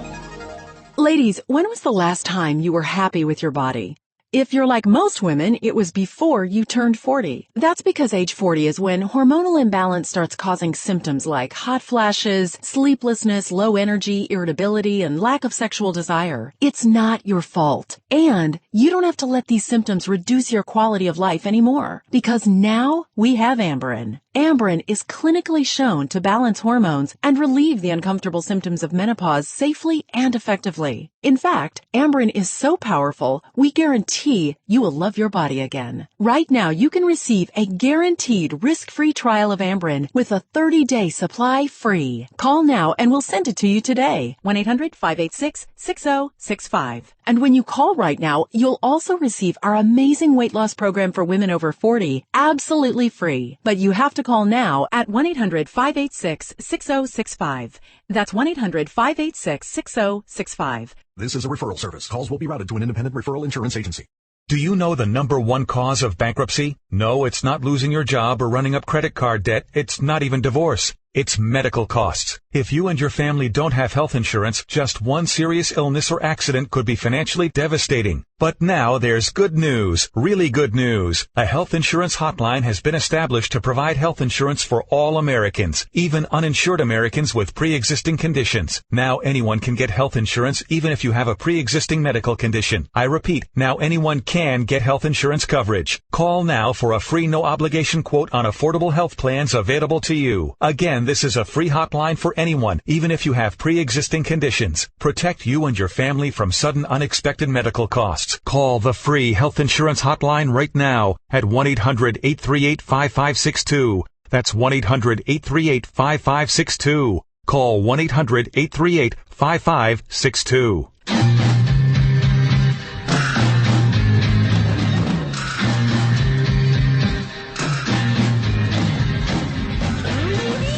S25: Ladies, when was the last time you were happy with your body? If you're like most women, it was before you turned 40. That's because age 40 is when hormonal imbalance starts causing symptoms like hot flashes, sleeplessness, low energy, irritability, and lack of sexual desire. It's not your fault. And you don't have to let these symptoms reduce your quality of life anymore. Because now we have Amberen. Amberen is clinically shown to balance hormones and relieve the uncomfortable symptoms of menopause safely and effectively. In fact, Amberen is so powerful, we guarantee you will love your body again. Right now, you can receive a guaranteed risk-free trial of Amberen with a 30-day supply free. Call now and we'll send it to you today. 1-800-586-6065. And when you call right now, you'll also receive our amazing weight loss program for women over 40, absolutely free. But you have to call now at 1-800-586-6065. That's 1-800-586-6065.
S6: This is a referral service. Calls will be routed to an independent referral insurance agency.
S8: Do you know the number one cause of bankruptcy? No, it's not losing your job or running up credit card debt. It's not even divorce. It's medical costs. If you and your family don't have health insurance, just one serious illness or accident could be financially devastating. But now there's good news, really good news. A health insurance hotline has been established to provide health insurance for all Americans, even uninsured Americans with pre-existing conditions. Now anyone can get health insurance even if you have a pre-existing medical condition. I repeat, now anyone can get health insurance coverage. Call now for a free no-obligation quote on affordable health plans available to you. Again, this is a free hotline for anyone, even if you have pre-existing conditions. Protect you and your family from sudden unexpected medical costs. costs. Call the free health insurance hotline right now at 1-800-838-5562. That's 1-800-838-5562. Call 1-800-838-5562.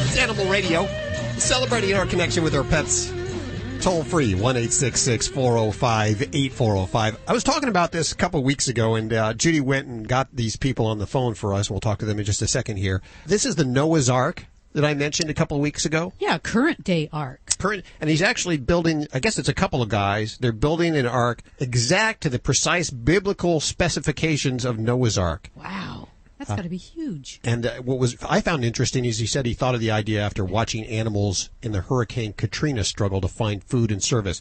S2: It's Animal Radio, celebrating our connection with our pets. Toll free, 1-866-405-8405. I was talking about this a couple of weeks ago, and Judy went and got these people on the phone for us. We'll talk to them in just a second here. This is the Noah's Ark that I mentioned a couple of weeks ago.
S1: Yeah, current day ark.
S2: And he's actually building, I guess it's a couple of guys, they're building an ark exact to the precise biblical specifications of Noah's Ark.
S1: Wow. That's got to be huge.
S2: And what I found interesting is he said he thought of the idea after watching animals in the Hurricane Katrina struggle to find food and service.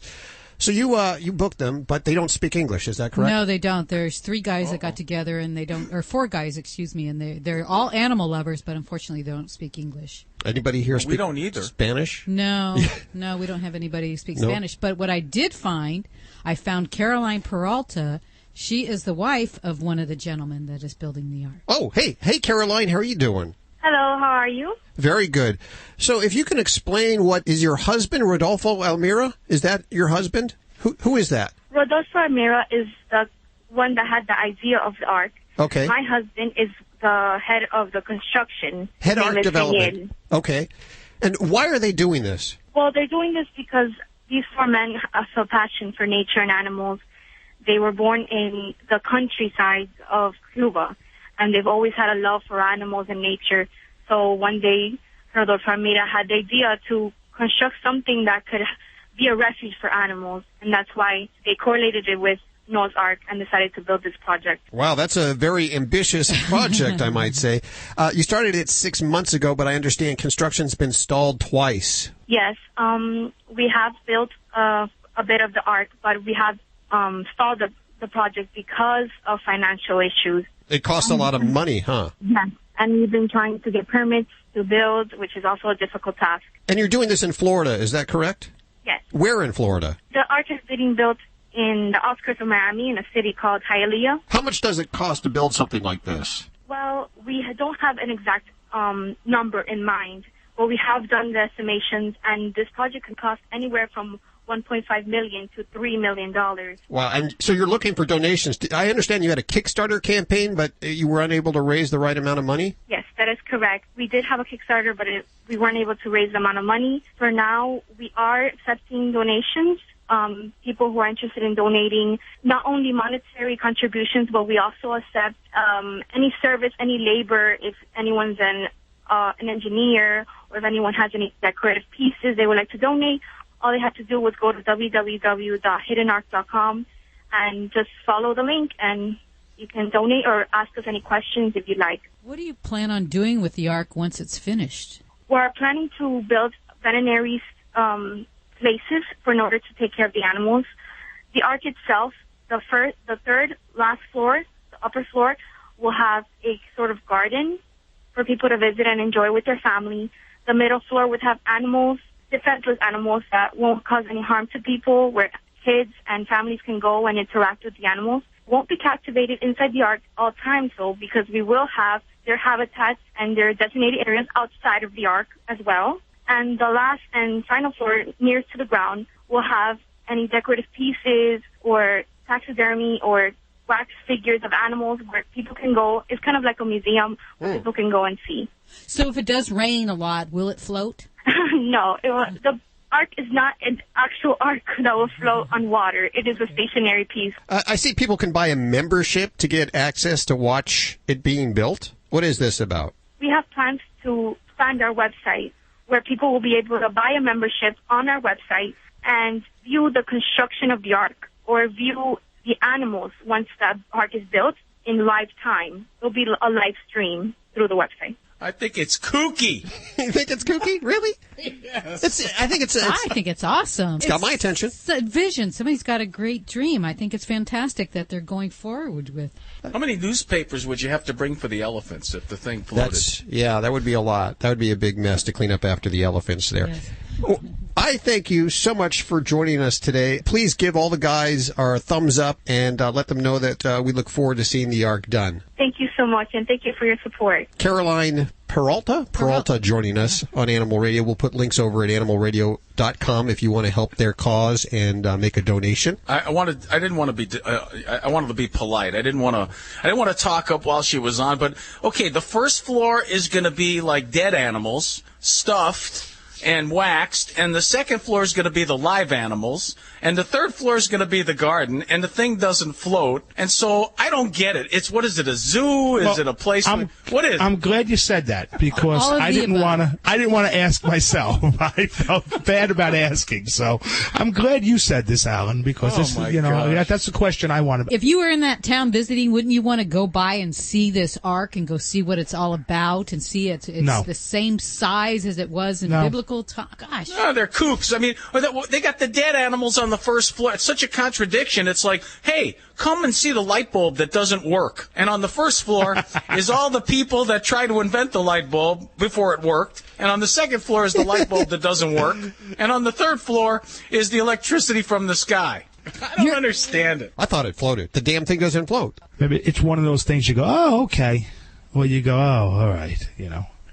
S2: So you booked them, but they don't speak English. Is that correct?
S1: No, they don't. There's 3 guys that got together, and they don't, or 4 guys, excuse me, and they're all animal lovers, but unfortunately they don't speak English.
S2: Anybody here speak
S7: we don't either.
S2: Spanish?
S1: No, no, we don't have anybody who speaks Spanish. But what I did find, I found Caroline Peralta. She is the wife of one of the gentlemen that is building the ark.
S2: Oh, hey, Caroline, how are you doing?
S9: Hello, how are you?
S2: Very good. So if you can explain, what is your husband, Rodolfo Almira? Is that your husband? Who is that?
S9: Rodolfo Almira is the one that had the idea of the ark.
S2: Okay.
S9: My husband is the head of the construction.
S2: Head
S9: His
S2: ark
S9: name is
S2: development.
S9: Daniel.
S2: Okay. And why are they doing this?
S9: Well, they're doing this because these 4 men have a passion for nature and animals. They were born in the countryside of Cuba, and they've always had a love for animals and nature. So one day, Rodolfo Almira had the idea to construct something that could be a refuge for animals, and that's why they correlated it with Noah's Ark and decided to build this project.
S2: Wow, that's a very ambitious project, I might say. You started it 6 months ago, but I understand construction's been stalled twice.
S9: Yes, we have built a bit of the ark, but we have stalled the project because of financial issues.
S2: It costs a lot of money, huh?
S9: Yes, and we've been trying to get permits to build, which is also a difficult task.
S2: And you're doing this in Florida, is that correct?
S9: Yes.
S2: Where in Florida?
S9: The ark is being built in the outskirts of Miami in a city called Hialeah.
S2: How much does it cost to build something like this?
S9: Well, we don't have an exact number in mind, but we have done the estimations, and this project can cost anywhere from $1.5 million to $3 million.
S2: Wow, and so you're looking for donations. I understand you had a Kickstarter campaign, but you were unable to raise the right amount of money?
S9: Yes, that is correct. We did have a Kickstarter, but we weren't able to raise the amount of money. For now, we are accepting donations. People who are interested in donating not only monetary contributions, but we also accept any service, any labor. If anyone's an engineer, or if anyone has any decorative pieces they would like to donate, all they have to do was go to www.hiddenark.com and just follow the link, and you can donate or ask us any questions if you'd like.
S1: What do you plan on doing with the ark once it's finished?
S9: We're planning to build veterinary places in order to take care of the animals. The ark itself, the third last floor, the upper floor, will have a sort of garden for people to visit and enjoy with their family. The middle floor would have animals, defenseless animals that won't cause any harm to people, where kids and families can go and interact with the animals. Won't be captivated inside the ark all times, though, because we will have their habitats and their designated areas outside of the ark as well. And the last and final floor, nearest to the ground, will have any decorative pieces or taxidermy or wax figures of animals where people can go. It's kind of like a museum where people can go and see.
S1: So if it does rain a lot, will it float?
S9: No, the ark is not an actual ark that will float on water. It is a stationary piece.
S2: I see people can buy a membership to get access to watch it being built. What is this about?
S9: We have plans to expand our website where people will be able to buy a membership on our website and view the construction of the ark or view the animals once the ark is built in live time. There'll be a live stream through the website.
S7: I think it's kooky.
S2: You think it's kooky? Really?
S7: Yes.
S2: I think it's
S1: awesome.
S2: It's got my attention.
S1: It's a vision. Somebody's got a great dream. I think it's fantastic that they're going forward with.
S7: How many newspapers would you have to bring for the elephants if the thing floated?
S2: That would be a lot. That would be a big mess to clean up after the elephants there.
S1: Yes.
S2: I thank you so much for joining us today. Please give all the guys our thumbs up and let them know that we look forward to seeing the Ark done.
S9: Thank you so much, and thank you for your support.
S2: Caroline Peralta joining us on Animal Radio. We'll put links over at animalradio.com if you want to help their cause and make a donation.
S7: I wanted to be polite. I didn't want to talk up while she was on. But okay, the first floor is going to be like dead animals, stuffed and waxed, and the second floor is going to be the live animals, and the third floor is going to be the garden, and the thing doesn't float. And so I don't get it. It's, what is it, a zoo? Is it a place? What is it?
S12: I'm glad you said that, because I didn't want to ask myself. I felt bad about asking. So I'm glad you said this, Alan, because that's the question I wanted.
S1: If you were in that town visiting, wouldn't you want to go by and see this Ark and go see what it's all about and see it's the same size as it was in biblical time? Gosh.
S7: Oh, they're kooks. I mean, they got the dead animals on the first floor. It's such a contradiction. It's like, hey, come and see the light bulb that doesn't work. And on the first floor is all the people that tried to invent the light bulb before it worked. And on the second floor is the light bulb that doesn't work. And on the third floor is the electricity from the sky. I don't understand it.
S2: I thought it floated. The damn thing doesn't float.
S12: Maybe it's one of those things you go, oh, okay. Well, you go, oh, all right.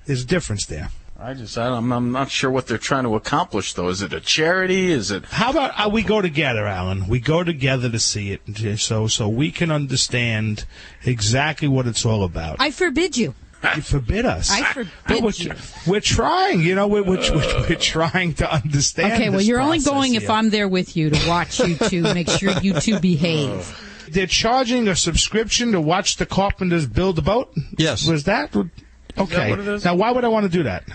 S12: There's a difference there.
S7: I'm not sure what they're trying to accomplish, though. Is it a charity? Is it?
S12: How about we go together, Alan? We go together to see it, so we can understand exactly what it's all about.
S1: I forbid you.
S12: You forbid us.
S1: I forbid you.
S12: We're trying, we're trying to understand.
S1: Okay, well, you're only going if I'm there with you to watch you two, make sure you two behave.
S12: They're charging a subscription to watch the carpenters build a boat?
S2: Yes.
S12: Was that? Okay.
S7: Is that what it is?
S12: Now, why would I want to do that?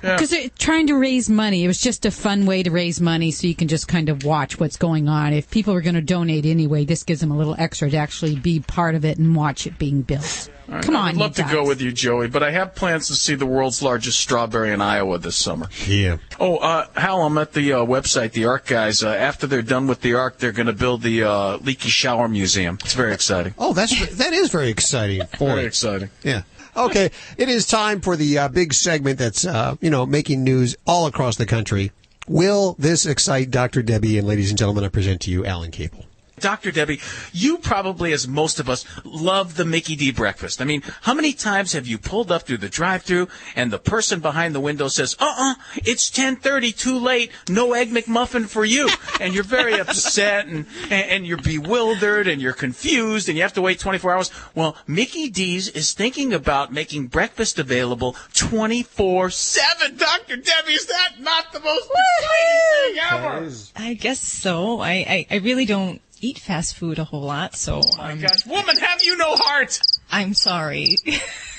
S1: Because they're trying to raise money. It was just a fun way to raise money so you can just kind of watch what's going on. If people are going to donate anyway, this gives them a little extra to actually be part of it and watch it being built.
S7: Right.
S1: Come on,
S7: I'd love to go with you, Joey, but I have plans to see the world's largest strawberry in Iowa this summer.
S2: Yeah.
S7: Oh, Hal, I'm at the website, the Ark guys. After they're done with the Ark, they're going to build the Leaky Shower Museum. It's very exciting.
S2: Oh, that is very exciting.
S7: Very exciting.
S2: Yeah. Okay, it is time for the big segment that's, making news all across the country. Will this excite Dr. Debbie? And ladies and gentlemen, I present to you Alan Cable.
S7: Dr. Debbie, you probably, as most of us, love the Mickey D breakfast. I mean, how many times have you pulled up through the drive-thru and the person behind the window says, it's 10:30, too late, no Egg McMuffin for you. And you're very upset and you're bewildered and you're confused and you have to wait 24 hours. Well, Mickey D's is thinking about making breakfast available 24/7. Dr. Debbie, is that not the most exciting thing ever?
S17: I guess so. I really don't eat fast food a whole lot, so...
S7: Oh, my gosh. Woman, have you no heart?
S17: I'm sorry.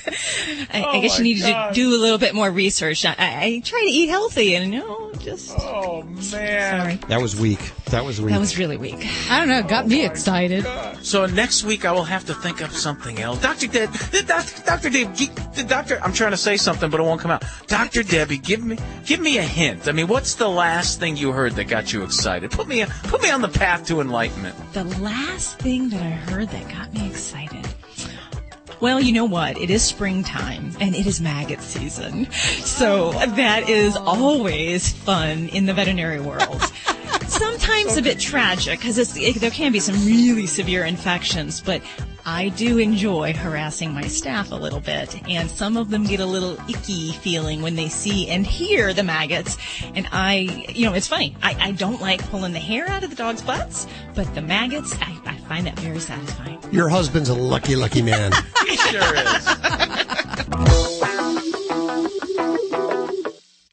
S17: I guess you needed to do a little bit more research. I try to eat healthy, and just...
S7: Oh, man.
S17: Sorry.
S2: That was weak. That was
S17: really weak.
S1: I don't know. It got me excited.
S7: So next week, I will have to think of something else. Dr. I'm trying to say something, but it won't come out. Dr. Debbie, give me a hint. I mean, what's the last thing you heard that got you excited? Put me on the path to enlightenment.
S17: The last thing that I heard that got me excited. Well, you know what? It is springtime, and it is maggot season. So that is always fun in the veterinary world. Sometimes a bit tragic, because there can be some really severe infections, but I do enjoy harassing my staff a little bit, and some of them get a little icky feeling when they see and hear the maggots, and it's funny. I don't like pulling the hair out of the dog's butts, but the maggots, I find that very satisfying.
S2: Your husband's a lucky, lucky man.
S7: He sure is.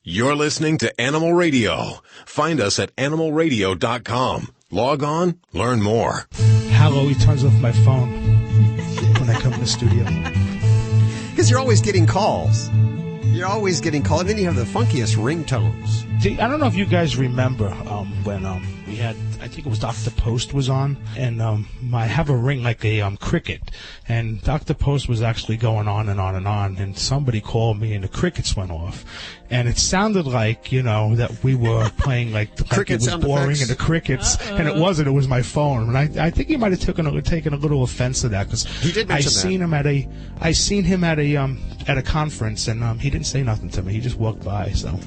S10: You're listening to Animal Radio. Find us at animalradio.com. Log on, learn more.
S12: Hal always turns off my phone when I come to the studio.
S2: Because you're always getting calls. You're always getting calls. And then you have the funkiest ringtones.
S12: I don't know if you guys remember when we had, I think it was Dr. Post was on, and I have a ring like a cricket, and Dr. Post was actually going on and on and on, and somebody called me and the crickets went off, and it sounded like, that we were playing like it was boring and the crickets, and it wasn't. It was my phone, and I think he might have taken a little offense to that, because
S2: he did mention
S12: I seen him at a conference, and he didn't say nothing to me. He just walked by. So.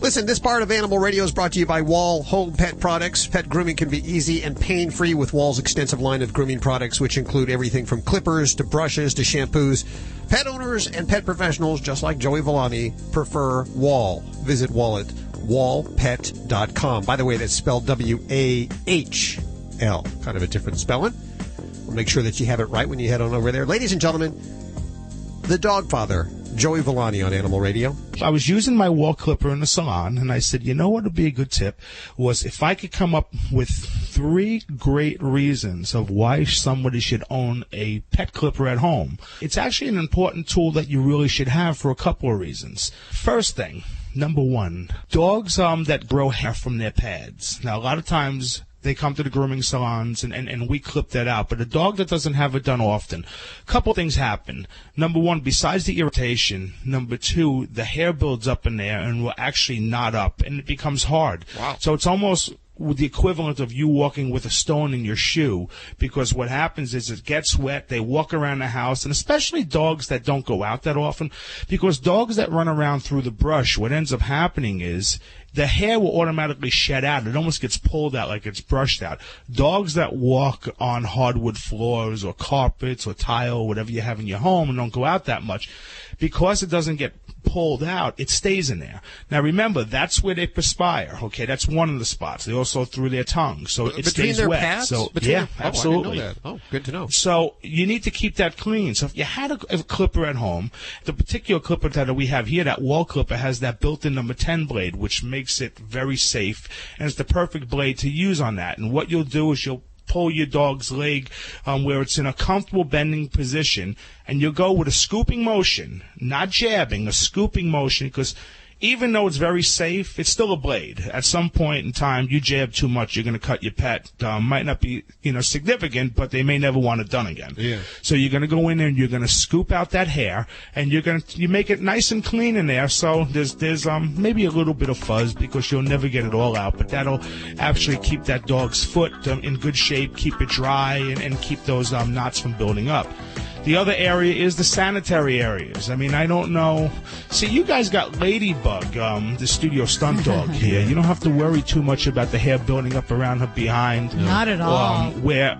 S2: Listen, this part of Animal Radio is brought to you by Wall Home Pet Products. Pet grooming can be easy and pain-free with Wall's extensive line of grooming products, which include everything from clippers to brushes to shampoos. Pet owners and pet professionals, just like Joey Villani, prefer Wall. Visit Wall at wallpet.com. By the way, that's spelled W-A-H-L. Kind of a different spelling. We'll make sure that you have it right when you head on over there. Ladies and gentlemen, the dog father, Joey Villani on Animal Radio.
S12: I was using my wall clipper in the salon, and I said, you know what would be a good tip was if I could come up with 3 great reasons of why somebody should own a pet clipper at home. It's actually an important tool that you really should have for a couple of reasons. First thing, number 1, dogs that grow hair from their pads. Now, a lot of times they come to the grooming salons, and we clip that out. But a dog that doesn't have it done often, a couple things happen. Number 1, besides the irritation, number 2, the hair builds up in there and will actually knot up, and it becomes hard.
S2: Wow.
S12: So it's almost with the equivalent of you walking with a stone in your shoe, because what happens is it gets wet, they walk around the house, and especially dogs that don't go out that often, because dogs that run around through the brush, what ends up happening is the hair will automatically shed out. It almost gets pulled out like it's brushed out. Dogs that walk on hardwood floors or carpets or tile, whatever you have in your home, and don't go out that much, because it doesn't get pulled out, it stays in there. Now remember, that's where they perspire. Okay, that's one of the spots. They also through their tongue, so it stays
S2: their
S12: wet.
S2: pads?
S12: So
S2: Between
S12: absolutely.
S2: I didn't know that. Oh, good to know.
S12: So you need to keep that clean. So if you had a clipper at home, the particular clipper that we have here, that wall clipper, has that built-in number 10 blade, which makes it very safe, and it's the perfect blade to use on that. And what you'll do is you'll pull your dog's leg where it's in a comfortable bending position, and you'll go with a scooping motion, not jabbing, a scooping motion, because even though it's very safe, it's still a blade. At some point in time, you jab too much, you're going to cut your pet. Might not be, significant, but they may never want it done again.
S2: Yeah.
S12: So you're going to go in there and you're going to scoop out that hair, and you make it nice and clean in there. So there's maybe a little bit of fuzz because you'll never get it all out, but that'll actually keep that dog's foot in good shape, keep it dry, and keep those knots from building up. The other area is the sanitary areas. I mean, I don't know. See, you guys got Ladybug, the studio stunt dog here. You don't have to worry too much about the hair building up around her behind.
S1: Not at all.
S12: Where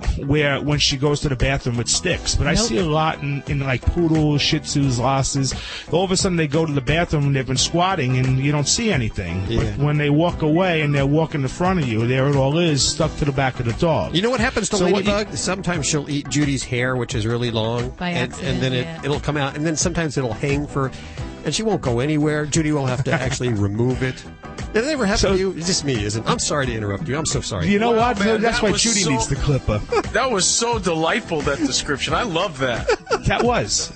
S12: when she goes to the bathroom, it sticks. But I see a lot in like poodles, shih tzus, losses. All of a sudden, they go to the bathroom and they've been squatting and you don't see anything.
S2: Yeah.
S12: But when they walk away and they're walking in front of you, there it all is, stuck to the back of the dog.
S2: You know what happens to Ladybug? Sometimes she'll eat Judy's hair, which is really long.
S1: By accident,
S2: and then it'll come out, and then sometimes it'll hang and she won't go anywhere. Judy will have to actually remove it. Did it ever happen to you? It's just me, isn't it? I'm sorry to interrupt you. I'm so sorry.
S12: You know what?
S7: Man,
S12: that's why Judy needs the clipper.
S7: That was so delightful, that description. I love that.
S12: That was.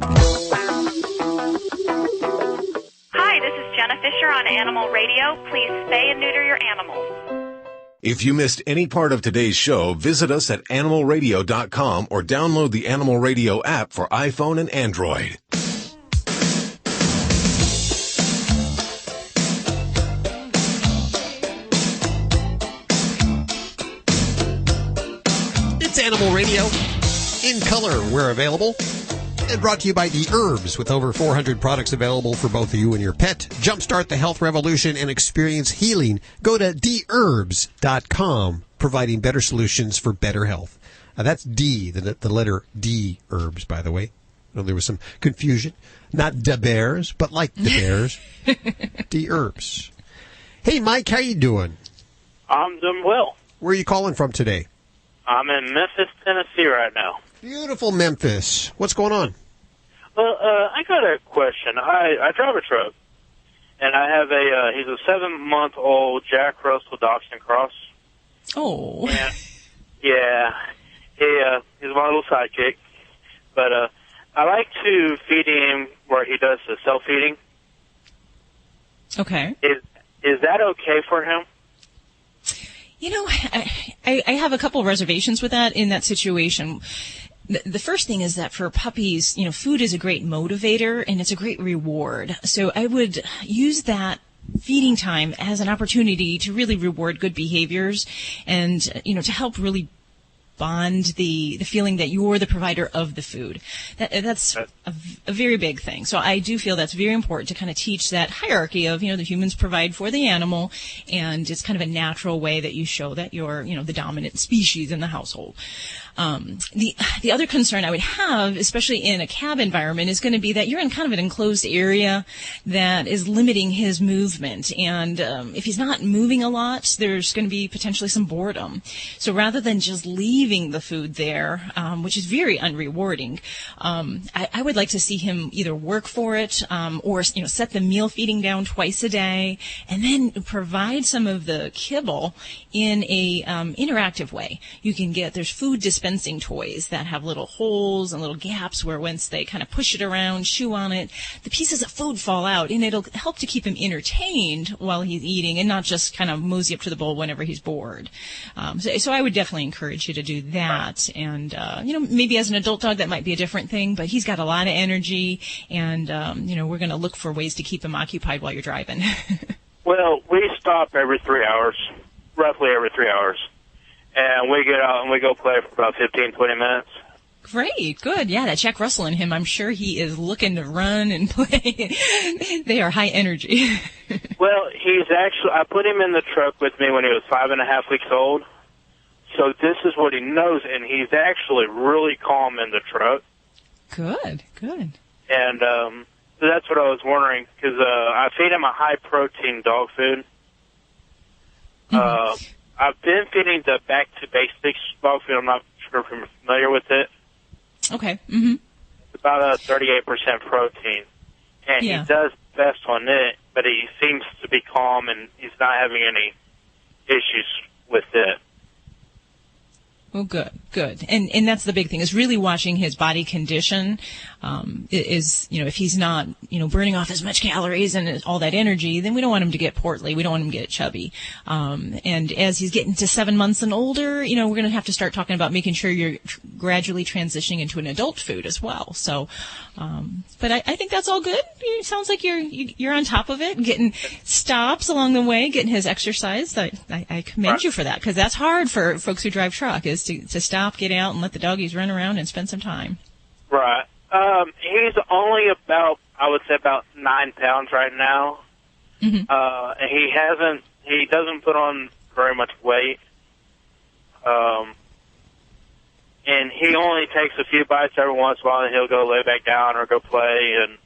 S13: Hi, this is Jenna Fisher on Animal Radio. Please spay and neuter your animals.
S10: If you missed any part of today's show, visit us at animalradio.com or download the Animal Radio app for iPhone and Android.
S2: It's Animal Radio in color where available. And brought to you by The Herbs, with over 400 products available for both you and your pet. Jumpstart the health revolution and experience healing. Go to theherbs.com, providing better solutions for better health. That's D, the letter D, herbs, by the way. I know there was some confusion. Not the Bears, but like the Bears. D Herbs. Hey, Mike, how you doing?
S15: I'm doing well.
S2: Where are you calling from today?
S15: I'm in Memphis, Tennessee right now.
S2: Beautiful Memphis. What's going on?
S15: Well, I got a question. I drive a truck, and I have he's a 7-month-old Jack Russell Dachshund Cross.
S17: Oh.
S15: And, yeah. He's my little sidekick. But I like to feed him where he does the self-feeding.
S17: Okay.
S15: Is that okay for him?
S17: You know, I have a couple of reservations with that in that situation. The first thing is that for puppies, food is a great motivator and it's a great reward. So I would use that feeding time as an opportunity to really reward good behaviors and, to help really bond, the feeling that you're the provider of the food. That's a very big thing. So I do feel that's very important to kind of teach that hierarchy of, the humans provide for the animal, and it's kind of a natural way that you show that you're, the dominant species in the household. The other concern I would have, especially in a cab environment, is going to be that you're in kind of an enclosed area that is limiting his movement. And if he's not moving a lot, there's going to be potentially some boredom. So rather than just leaving the food there, which is very unrewarding, I would like to see him either work for it or set the meal feeding down twice a day, and then provide some of the kibble in a interactive way. You can there's food dispensing toys that have little holes and little gaps where once they kind of push it around, chew on it, the pieces of food fall out, and it'll help to keep him entertained while he's eating and not just kind of mosey up to the bowl whenever he's bored. So I would definitely encourage you to do that. And, maybe as an adult dog that might be a different thing, but he's got a lot of energy, and, we're going to look for ways to keep him occupied while you're driving.
S15: Well, we stop every 3 hours, roughly every 3 hours. And we get out and we go play for about 15, 20 minutes.
S17: Great, good. Yeah, that Jack Russell in him, I'm sure he is looking to run and play. They are high energy.
S15: Well, I put him in the truck with me when he was 5.5 weeks old. So this is what he knows, and he's actually really calm in the truck.
S17: Good.
S15: And so that's what I was wondering, because I feed him a high-protein dog food. I've been feeding the Back to Basics dog food. I'm not sure if you're familiar with it.
S17: Okay. Mm-hmm.
S15: It's about a 38% protein. And he does best on it, but he seems to be calm, and he's not having any issues with it.
S17: Well, good. And that's the big thing, is really watching his body condition. If he's not, burning off as much calories and all that energy, then we don't want him to get portly. We don't want him to get chubby. And as he's getting to 7 months and older, we're going to have to start talking about making sure you're gradually transitioning into an adult food as well. So, but I think that's all good. It sounds like you're on top of it, getting stops along the way, getting his exercise. I commend you for that, because that's hard for folks who drive truck, is to stop, get out, and let the doggies run around and spend some time.
S15: Right. He's only about 9 pounds right now.
S17: Mm-hmm.
S15: And he doesn't put on very much weight. And he only takes a few bites every once in a while, and he'll go lay back down or go play, and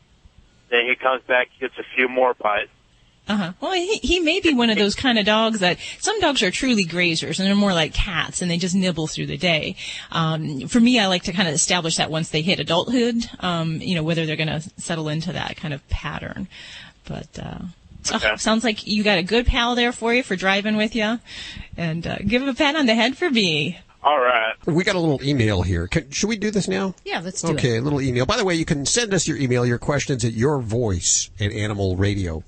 S15: then he comes back, gets a few more bites.
S17: Uh-huh. Well, he may be one of those kind of dogs that some dogs are truly grazers, and they're more like cats, and they just nibble through the day. For me, I like to kind of establish that once they hit adulthood, whether they're going to settle into that kind of pattern. But sounds like you got a good pal there for you for driving with you, and give him a pat on the head for me.
S15: All right.
S2: We got a little email here. Should we do this now?
S1: Yeah, let's do it.
S2: Okay, a little email. By the way, you can send us your email, your questions at yourvoice@animalradio.com.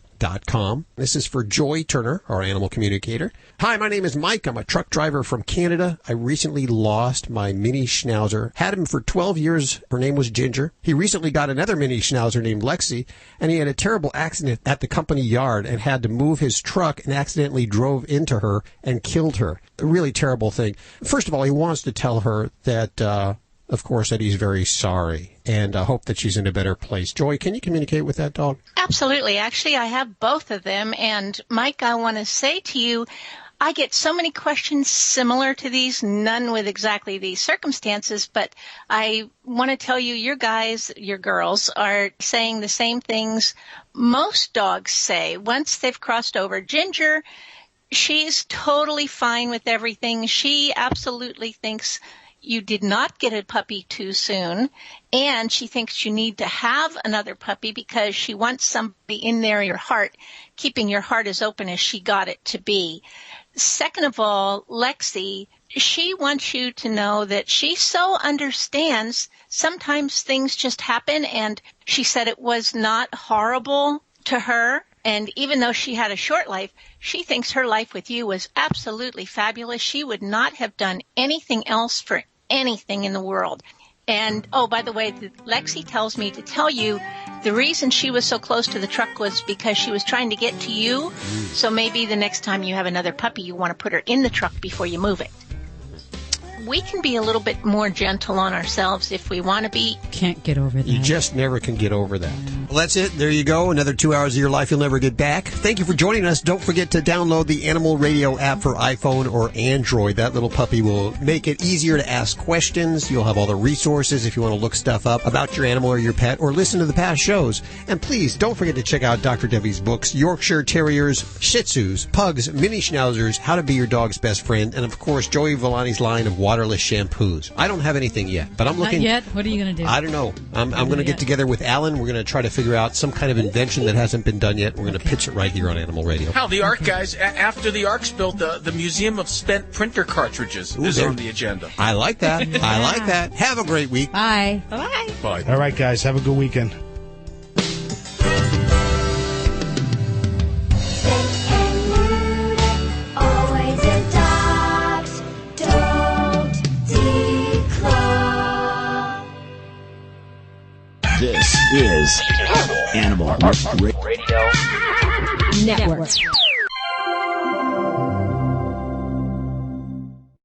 S2: This is for Joy Turner, our animal communicator. Hi, my name is Mike. I'm a truck driver from Canada. I recently lost my mini schnauzer. Had him for 12 years. Her name was Ginger. He recently got another mini schnauzer named Lexi, and he had a terrible accident at the company yard and had to move his truck and accidentally drove into her and killed her. A really terrible thing. First of all, he wants to tell her that, of course, that he's very sorry and hope that she's in a better place. Joy, can you communicate with that dog?
S3: Absolutely. Actually, I have both of them. And, Mike, I want to say to you, I get so many questions similar to these, none with exactly these circumstances, but I want to tell you, your guys, your girls, are saying the same things most dogs say once they've crossed over. Ginger, she's totally fine with everything. She absolutely thinks you did not get a puppy too soon, and she thinks you need to have another puppy because she wants somebody in there, your heart, keeping your heart as open as she got it to be. Second of all, Lexi, she wants you to know that she so understands sometimes things just happen, and she said it was not horrible to her. And even though she had a short life, she thinks her life with you was absolutely fabulous. She would not have done anything else for anything in the world. And, oh, by the way, Lexi tells me to tell you the reason she was so close to the truck was because she was trying to get to you. So maybe the next time you have another puppy, you want to put her in the truck before you move it. we can be a little bit more gentle on ourselves if we want to be.
S1: Can't get over that.
S2: You just never can get over that. Well, that's it. There you go. Another 2 hours of your life you'll never get back. Thank you for joining us. Don't forget to download the Animal Radio app for iPhone or Android. That little puppy will make it easier to ask questions. You'll have all the resources if you want to look stuff up about your animal or your pet, or listen to the past shows. And please don't forget to check out Dr. Debbie's books, Yorkshire Terriers, Shih Tzus, Pugs, Mini Schnauzers, How to Be Your Dog's Best Friend, and of course Joey Villani's line of waterless shampoos. I don't have anything yet, but I'm looking.
S1: Not yet? What are you going to do?
S2: I don't know. I'm going to get together with Alan. We're going to try to figure out some kind of invention that hasn't been done yet. We're going to pitch it right here on Animal Radio.
S7: Hell, the ARC guys, after the ARC's built, the Museum of Spent Printer Cartridges is on the agenda.
S2: I like that. I like that. Have a great week.
S1: Bye.
S17: Bye.
S7: Bye.
S12: All right, guys. Have a good weekend.
S11: This is Animal Radio Network.